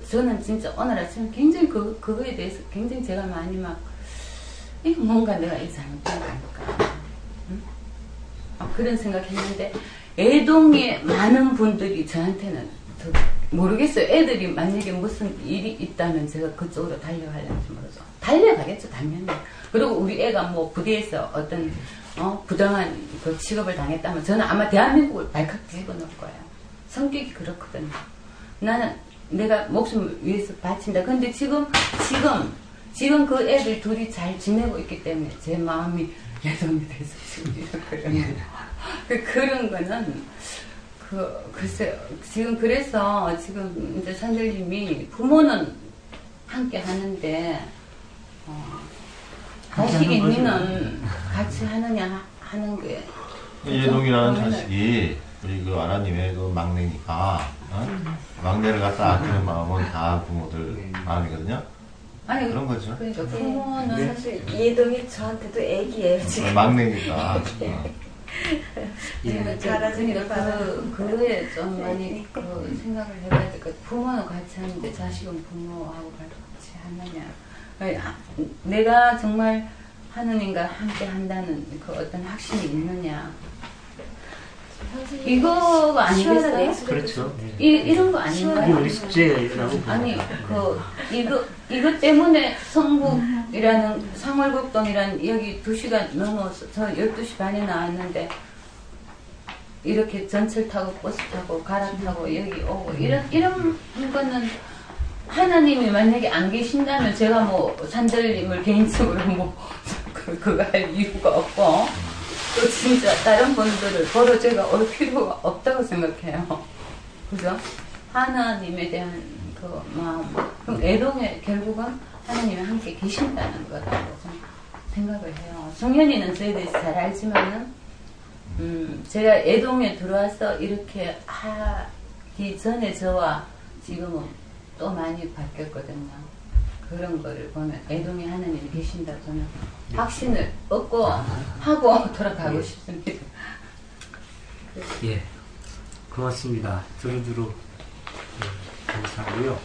저는 진짜 오늘 아침 굉장히 그거에 대해서 굉장히 제가 많이 이거 뭔가 내가 이 잘못된 거 아닐까. 응? 그런 생각했는데 애동에 많은 분들이 저한테는 모르겠어요. 애들이 만약에 무슨 일이 있다면 제가 그쪽으로 달려가려는지 모르죠. 달려가겠죠, 당연히. 그리고 우리 애가 뭐 부대에서 어떤 부당한 그 취급을 당했다면 저는 아마 대한민국을 발칵 뒤집어 놓을 거예요. 성격이 그렇거든요. 나는 내가 목숨을 위해서 바친다. 근데 지금 그 애들 둘이 잘 지내고 있기 때문에 제 마음이 예정이 돼서 지금 그런 거는 글쎄 지금 그래서 지금 이제 선생님이 부모는 함께 하는데 자식이 니는 같이 하느냐 하는 게 예동이라는 자식이 우리 그 아라님의 그 막내니까 막내를 갖다 아끼는 마음은 다 부모들 마음이거든요. 아니 그런 거죠. 그러니까 부모는 사실 예동이 저한테도 애기예요 지금. 막내니까. 예. 잘하시길 바랍니다. 그거에 좀 많이 그 생각을 해봐야 될 것 같아요. 부모는 같이 하는데 자식은 부모하고 같이 하느냐. 내가 정말 하느님과 함께 한다는 그 어떤 확신이 있느냐. 이거가 아니겠어요? 그렇죠. 예. 이런 거 이게 아닌가요? 우리 숙제라고 아니, 봅니다. 이거 때문에 성북이라는 상월곡동이란 여기 2시간 넘어서 저 12시 반에 나왔는데 이렇게 전철 타고 버스 타고 갈아타고 여기 오고 이런 거는 하나님이 만약에 안 계신다면 제가 뭐 산들님을 개인적으로 뭐 그거 할 이유가 없고 또 진짜 다른 분들을 보러 제가 올 필요가 없다고 생각해요. 그죠? 하나님에 대한 그 마음. 그럼 애동에 결국은 하나님이 함께 계신다는 거라고 좀 생각을 해요. 종현이는 저희들이 잘 알지만은, 제가 애동에 들어와서 이렇게 하기 전에 저와 지금은 또 많이 바뀌었거든요. 그런 거를 보면 애동에 하나님이 계신다 저는 확신을 얻고 하고 돌아가고 싶습니다. 예, 고맙습니다. 두루두루 감사하고요.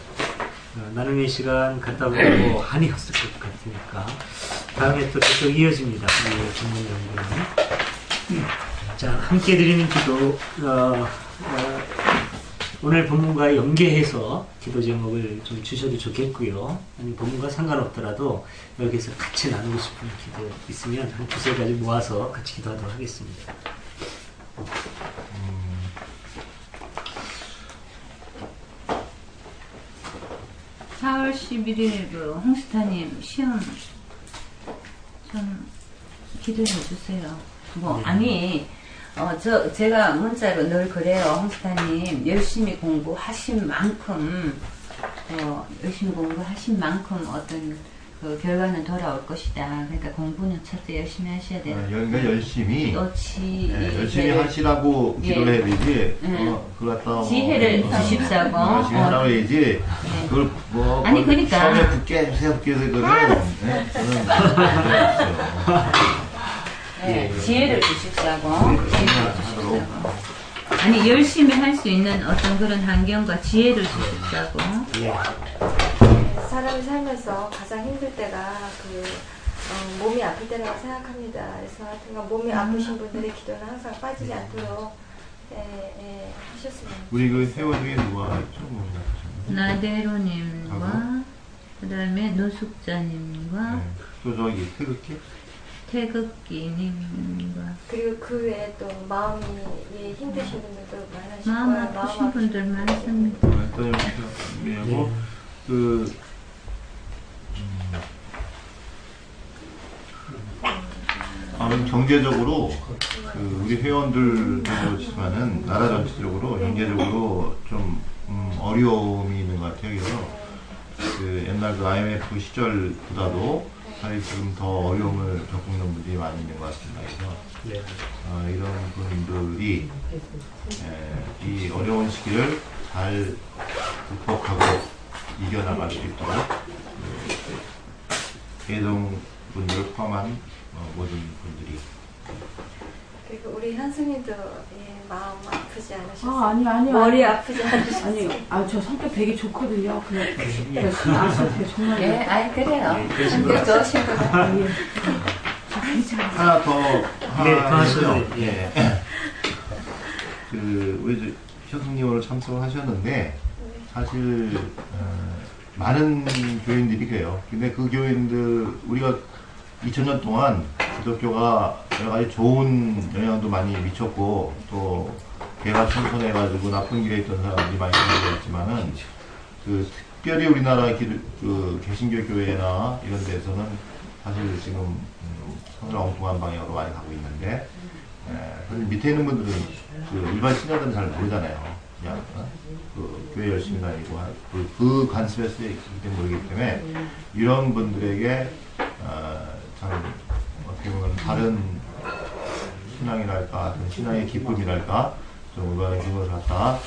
나눔의 시간 갖다 보고 한이 컸을 것 같으니까 다음에 또 계속 이어집니다. 우리 전문 연구는. 자, 함께 드리는 기도 오늘 본문과 연계해서 기도 제목을 좀 주셔도 좋겠고요. 아니 본문과 상관없더라도 여기서 같이 나누고 싶은 기도 있으면 한 두세 가지 모아서 같이 기도하도록 하겠습니다. 4월 11일 그 홍스타님 시험 좀 기도해 주세요. 뭐 아니 제가 문자로 늘 그래요. 홍스타님 열심히 공부하신 만큼 열심히 공부하신 만큼 어떤 그 결과는 돌아올 것이다. 그러니까 공부는 첫째 열심히 하셔야 돼요. 그러니까 열심히 열심히 하시라고 예. 기도를 해야 되지. 예. 그걸 갖다 지혜를 주십사고. 열심히 하라고 해야지. 그걸 뭐 아니, 그러니까. 처음에 붙게 해주세요. 붙게 해서 그거는 그건 없어요. 네, 지혜를 주십사고. 지혜를 주십사고. 아니 열심히 할 수 있는 어떤 그런 환경과 지혜를 주십사고. 예. 사람이 살면서 가장 힘들 때가 몸이 아플 때라고 생각합니다. 그래서 하여튼 몸이 아프신 분들의 기도는 항상 빠지지 않도록 하셨으면. 우리 그 회원 중에 누가 있죠? 나대로님과 그 다음에 노숙자님과 또 저기 태극기? 태극기님과 그리고 그 외에 또 마음이 힘드신 분들도 많으실 마음 거예요. 아프신 분들 많습니다. 하고 경제적으로 우리 회원들도 그렇지만은 나라 전체적으로 경제적으로 좀 어려움이 있는 것 같아요. 그래서 옛날 그 IMF 시절보다도 사실 지금 더 어려움을 겪고 있는 분들이 많이 있는 것 같습니다. 그래서 이런 분들이 이 어려운 시기를 잘 극복하고 이겨나갈 수 있도록 애동 분들을 포함한 모든 분들이. 그리고 우리 현수님도 마음 아프지 않으셨어요? 아니요. 머리 아프지 않으셨어요? 아니요. 저 성격 되게 좋거든요. 그냥 신경 안 써도 돼요. 정말. 예, 아니 그래요. 예, 성격 좋으신 분. 하나 더 하시죠. 예. 우리 현숙님 오늘 참석하셨는데 사실 많은 교인들이 그래요. 근데 그 교인들 우리가 2000년 동안 기독교가 여러 가지 좋은 영향도 많이 미쳤고 또 개가 청선해가지고 나쁜 길에 있던 사람들이 많이 생겼지만은 특별히 우리나라 그 개신교 교회나 이런 데서는 사실 지금 상당히 엉뚱한 방향으로 많이 가고 있는데 사실 밑에 있는 분들은 일반 신자들은 잘 모르잖아요. 그냥 그 교회 열심히 다니고 그 관습에 쓰여 있기 때문에 모르기 때문에 이런 분들에게 참 어떻게 보면 다른 신앙이랄까, 신앙의 기쁨이랄까, 좀 올바른 기분을 갖다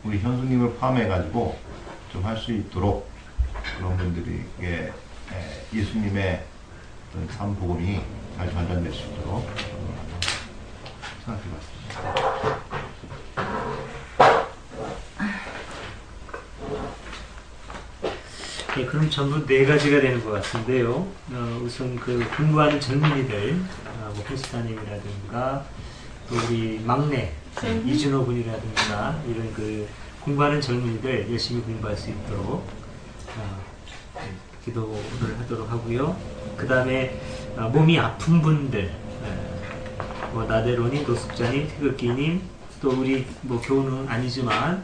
우리 현수님을 포함해가지고 좀 할 수 있도록 그런 분들에게 예수님의 삶 복음이 잘 전달될 수 있도록 생각해봤습니다. 예, 그럼 전부 4가지가 되는 것 같은데요. 우선 그 공부하는 젊은이들, 뭐 호스타님이라든가 또 우리 막내 이준호 군이라든가 이런 그 공부하는 젊은이들 열심히 공부할 수 있도록 기도를 하도록 하고요. 그 다음에 몸이 아픈 분들, 뭐 나대로님, 노숙자님, 태극기님, 또 우리 뭐 교우는 아니지만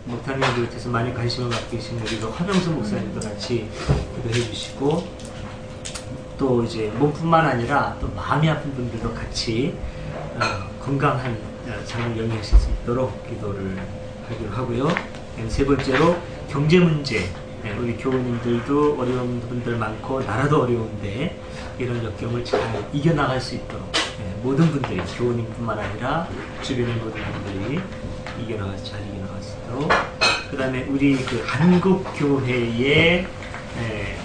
목사님을 비롯해서 많이 관심을 갖고 계신 우리 화병수 목사님도 같이 기도해 주시고, 또 이제 몸뿐만 아니라 또 마음이 아픈 분들도 같이 건강한 삶을 영위하실 수 있도록 기도를 하기로 하고요. 세 번째로 경제 문제, 우리 교우님들도 어려운 분들 많고 나라도 어려운데 이런 역경을 잘 이겨나갈 수 있도록 모든 분들이, 교우님뿐만 아니라 주변의 모든 분들이 잘 이겨나갈 수 있도록, 그 다음에 우리 그 한국교회의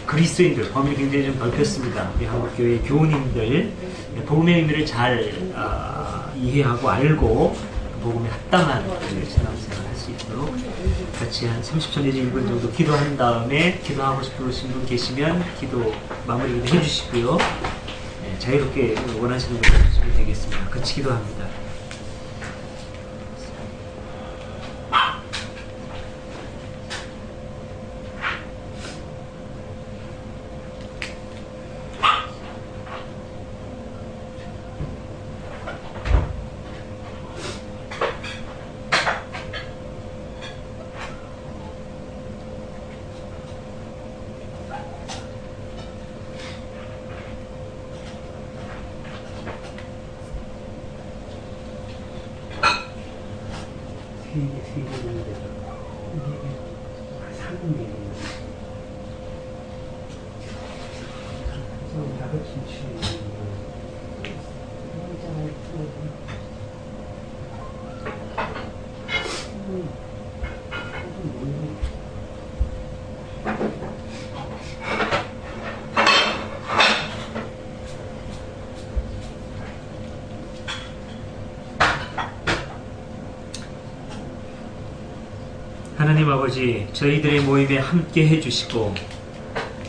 그리스도인들, 범위가 굉장히 좀 넓혔습니다. 우리 한국교회 교우님들 복음의 의미를 잘 이해하고 알고 복음에 합당한 신앙생활을 할 수 있도록 같이 한 30초 내지 1분 정도 기도한 다음에 기도하고 싶으신 분 계시면 기도 마무리를 해주시고요. 자유롭게 원하시는 걸 해주시면 되겠습니다. 같이 기도합니다. 하나님 아버지, 저희들의 모임에 함께 해주시고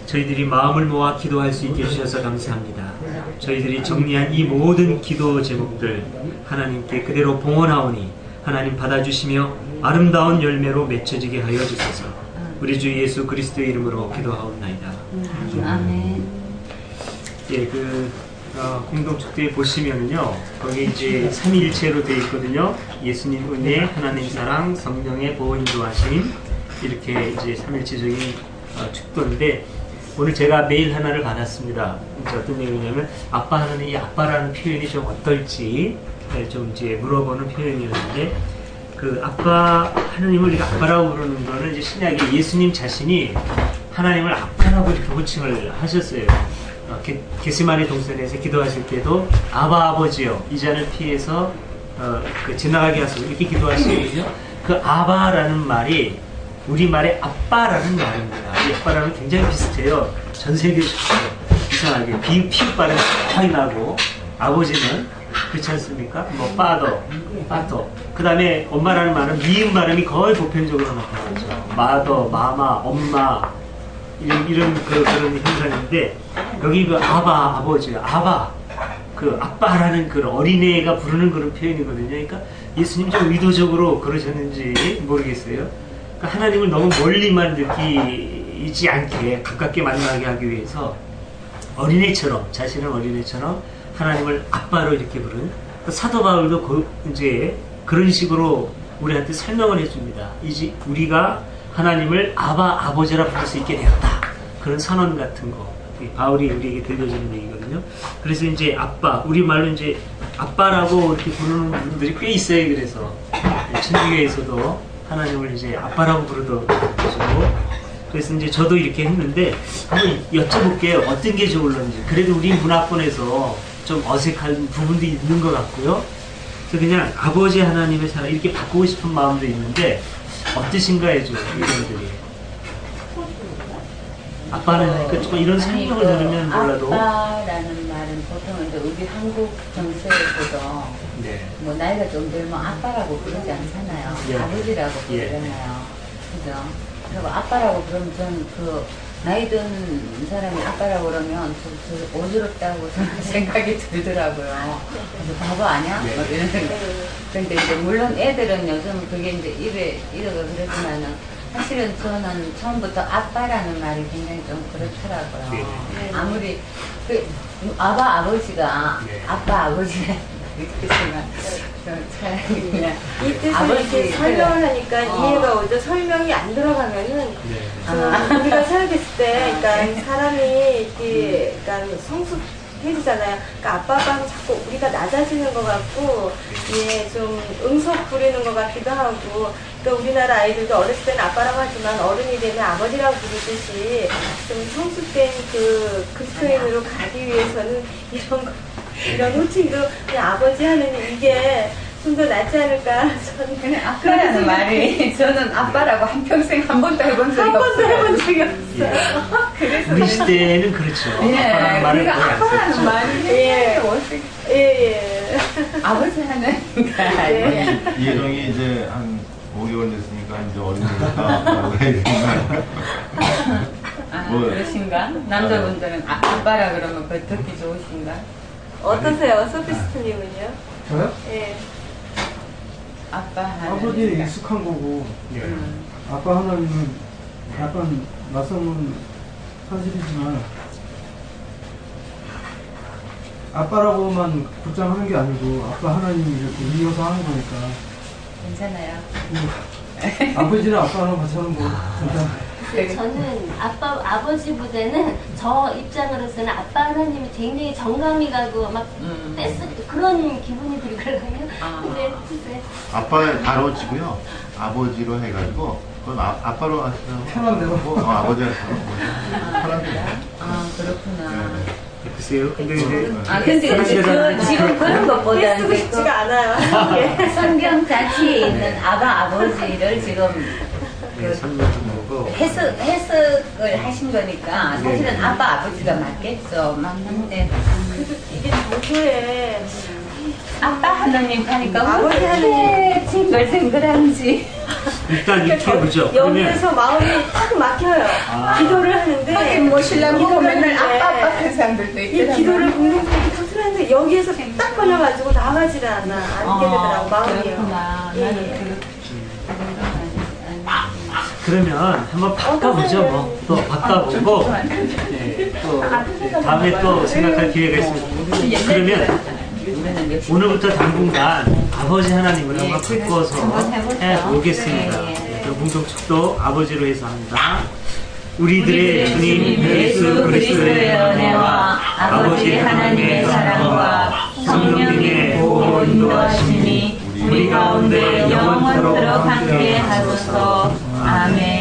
저희들이 마음을 모아 기도할 수 있게 해주셔서 감사합니다. 저희들이 정리한 이 모든 기도 제목들 하나님께 그대로 봉헌하오니 하나님 받아주시며 아름다운 열매로 맺혀지게 하여 주소서. 우리 주 예수 그리스도의 이름으로 기도하옵나이다. 아멘. 예, 공동축제에 보시면은요, 거기 이제 삼위일체로 되어 있거든요. 예수님 은혜, 하나님 사랑, 성령의 보호 인도하심, 이렇게 이제 삼위일체적인 축도인데, 오늘 제가 메일 하나를 받았습니다. 이제 어떤 내용이냐면, 아빠 하나님, 이 아빠라는 표현이 좀 어떨지 좀 이제 물어보는 표현이었는데, 그 아빠, 하나님을 이렇게 아빠라고 부르는 거는 이제 신약에 예수님 자신이 하나님을 아빠라고 이렇게 호칭을 하셨어요. 게세마네 동산에서 기도하실 때도 아바 아버지요, 이 잔을 피해서 지나가게 하소서, 이렇게 기도하시거든요. 그 아바라는 말이 우리말의 아빠라는 말입니다. 이 아빠라는 굉장히 비슷해요. 전 세계에 이상하게 피읍 발음이 많이 나고, 아버지는 그렇지 않습니까? 뭐 파더. 그 다음에 엄마라는 말은 미음 발음이 거의 보편적으로 나타나죠. 마더, 마마, 엄마, 이런 그런 현상인데, 여기 그 아바, 아버지, 아바, 그 아빠라는 그 어린애가 부르는 그런 표현이거든요. 그러니까 예수님 좀 의도적으로 그러셨는지 모르겠어요. 그러니까 하나님을 너무 멀리만 느끼지 않게 가깝게 만나게 하기 위해서 어린애처럼, 자신은 어린애처럼 하나님을 아빠로 이렇게 부르는, 사도 바울도 이제 그런 식으로 우리한테 설명을 해줍니다. 이제 우리가 하나님을 아바, 아버지라 부를 수 있게 되었다. 그런 선언 같은 거. 바울이 우리에게 들려주는 얘기거든요. 그래서 이제 아빠, 우리말로 이제 아빠라고 이렇게 부르는 분들이 꽤 있어요. 그래서 천주교에서도 하나님을 이제 아빠라고 부르더라고요. 그래서 이제 저도 이렇게 했는데 한번 여쭤볼게요. 어떤 게 좋을런지. 그래도 우리 문화권에서 좀 어색한 부분도 있는 것 같고요. 그래서 그냥 아버지 하나님의 사랑 이렇게 바꾸고 싶은 마음도 있는데 어떠신가 해줘, 이분들이. 아빠는 하니까 좀 이런 설명을 들으면 몰라도. 아빠라는 말은 보통 이제 우리 한국 정서에서도 네. 뭐 나이가 좀 들면 아빠라고 부르지 않잖아요. 예. 아버지라고 예. 부르잖아요. 그죠? 그리고 아빠라고 그러면 저는 그 나이 든 사람이 아빠라고 그러면 좀 어지럽다고 저는 생각이 들더라고요. 그래서 바보 아니야? 네. 뭐 이런 생각. 근데 이제 물론 애들은 요즘 그게 이제 입에 이러고 그러지만은 사실은 저는 처음부터 아빠라는 말이 굉장히 좀 그렇더라고요. 네. 아무리 그 아버지가 네. 아빠 아버지가 그렇지만 차라리 그냥 이 뜻을 아버지, 이렇게 설명을 하니까 어. 이해가 오죠. 설명이 안 들어가면은 네. 우리가 생각했을 때, 그러니까 사람이 이렇게, 그러니까 성숙해지잖아요. 그러니까 아빠가 자꾸 우리가 낮아지는 것 같고, 예, 좀 응석 부리는 것 같기도 하고, 그러니까 우리나라 아이들도 어렸을 때는 아빠라고 하지만 어른이 되면 아버지라고 부르듯이 좀 성숙된 그 그리스도인으로 가기 위해서는 이런 호칭도 그냥 아버지 하는 이게 좀 더 낫지 않을까. 저는 그냥 아빠라는 말이 저는 아빠라고 한평생 한 번도 해본 적이 한 번도 없어요. 해본 적이 없어요. 그래서 우리 시대에는 그렇죠. 아빠라는 말을 그러니까 거의 안 아빠라는 썼죠. 말이 예. 어떻게 예, 예. 아버지 하나니까 네. 이혜정이 이제 한 5개월 됐으니까 이제 어린이니까 뭐라고 해야 되나. 뭐. 그러신가? 남자분들은 아빠라 그러면 그 듣기 좋으신가? 어떠세요, 소피스트님은요? 저요? 예. 아빠 하나니까. 아버지에 익숙한 거고 네. 아빠 하나님은 약간 낯선 사실이지만 아빠라고만 곧장 하는 게 아니고 아빠 하나님이 이렇게 이어서 하는 거니까 괜찮아요. 아버지랑 아빠랑 같이 하는 거 일단 저는 아버지보다는 저 입장으로서는 아빠 하나님이 굉장히 정감이 가고 막 그런 기분이 들거든요. 근데 글쎄. 아빠 다뤄지고요. 아버지로 해가지고 그건 아빠로 하시라고. 편한 대로. 아버지 하시라고. 편한 대로. 그렇구나. 글쎄요. 근데 이제 근데 이제 지금 그런 것보다 쓰고 이제 싶지가 않아요. 예. 성경 자체에 있는 아버지를 지금 네, 설명 좀 보고. 해석을 하신 거니까 사실은 아버지가 맞겠죠. 맞는데 그래도 이게 정교해. 아빠 하나님 하니까 아버지 왜 징글징글한지. 일단 익혀보죠. 그러면 여기에서 마음이 딱 막혀요. 기도를 하는데. 뭐 신랑 보고 기도를 맨날 하는데 아빠 하는 사람들도 이 있더라고요. 기도를 공동체에 하는데 여기에서 딱 걸려가지고 나가지를 않게 되더라고, 마음이요. 그렇구나. 예. 나는 그러면 한번 바꿔보죠. 뭐 또 바꿔보고 네, 또 다음에 또 생각할 기회가 있으면 그러면 오늘부터 당분간 아버지 하나님을 한번 바꿔서 해보겠습니다. 그럼 공동축도 아버지로 해서 합니다. 우리들의 주님 예수 그리스도의 은혜와 아버지 하나님의 사랑과 성령님의 보호 인도하심이 우리 가운데 영원토록 함께 하소서. 아멘.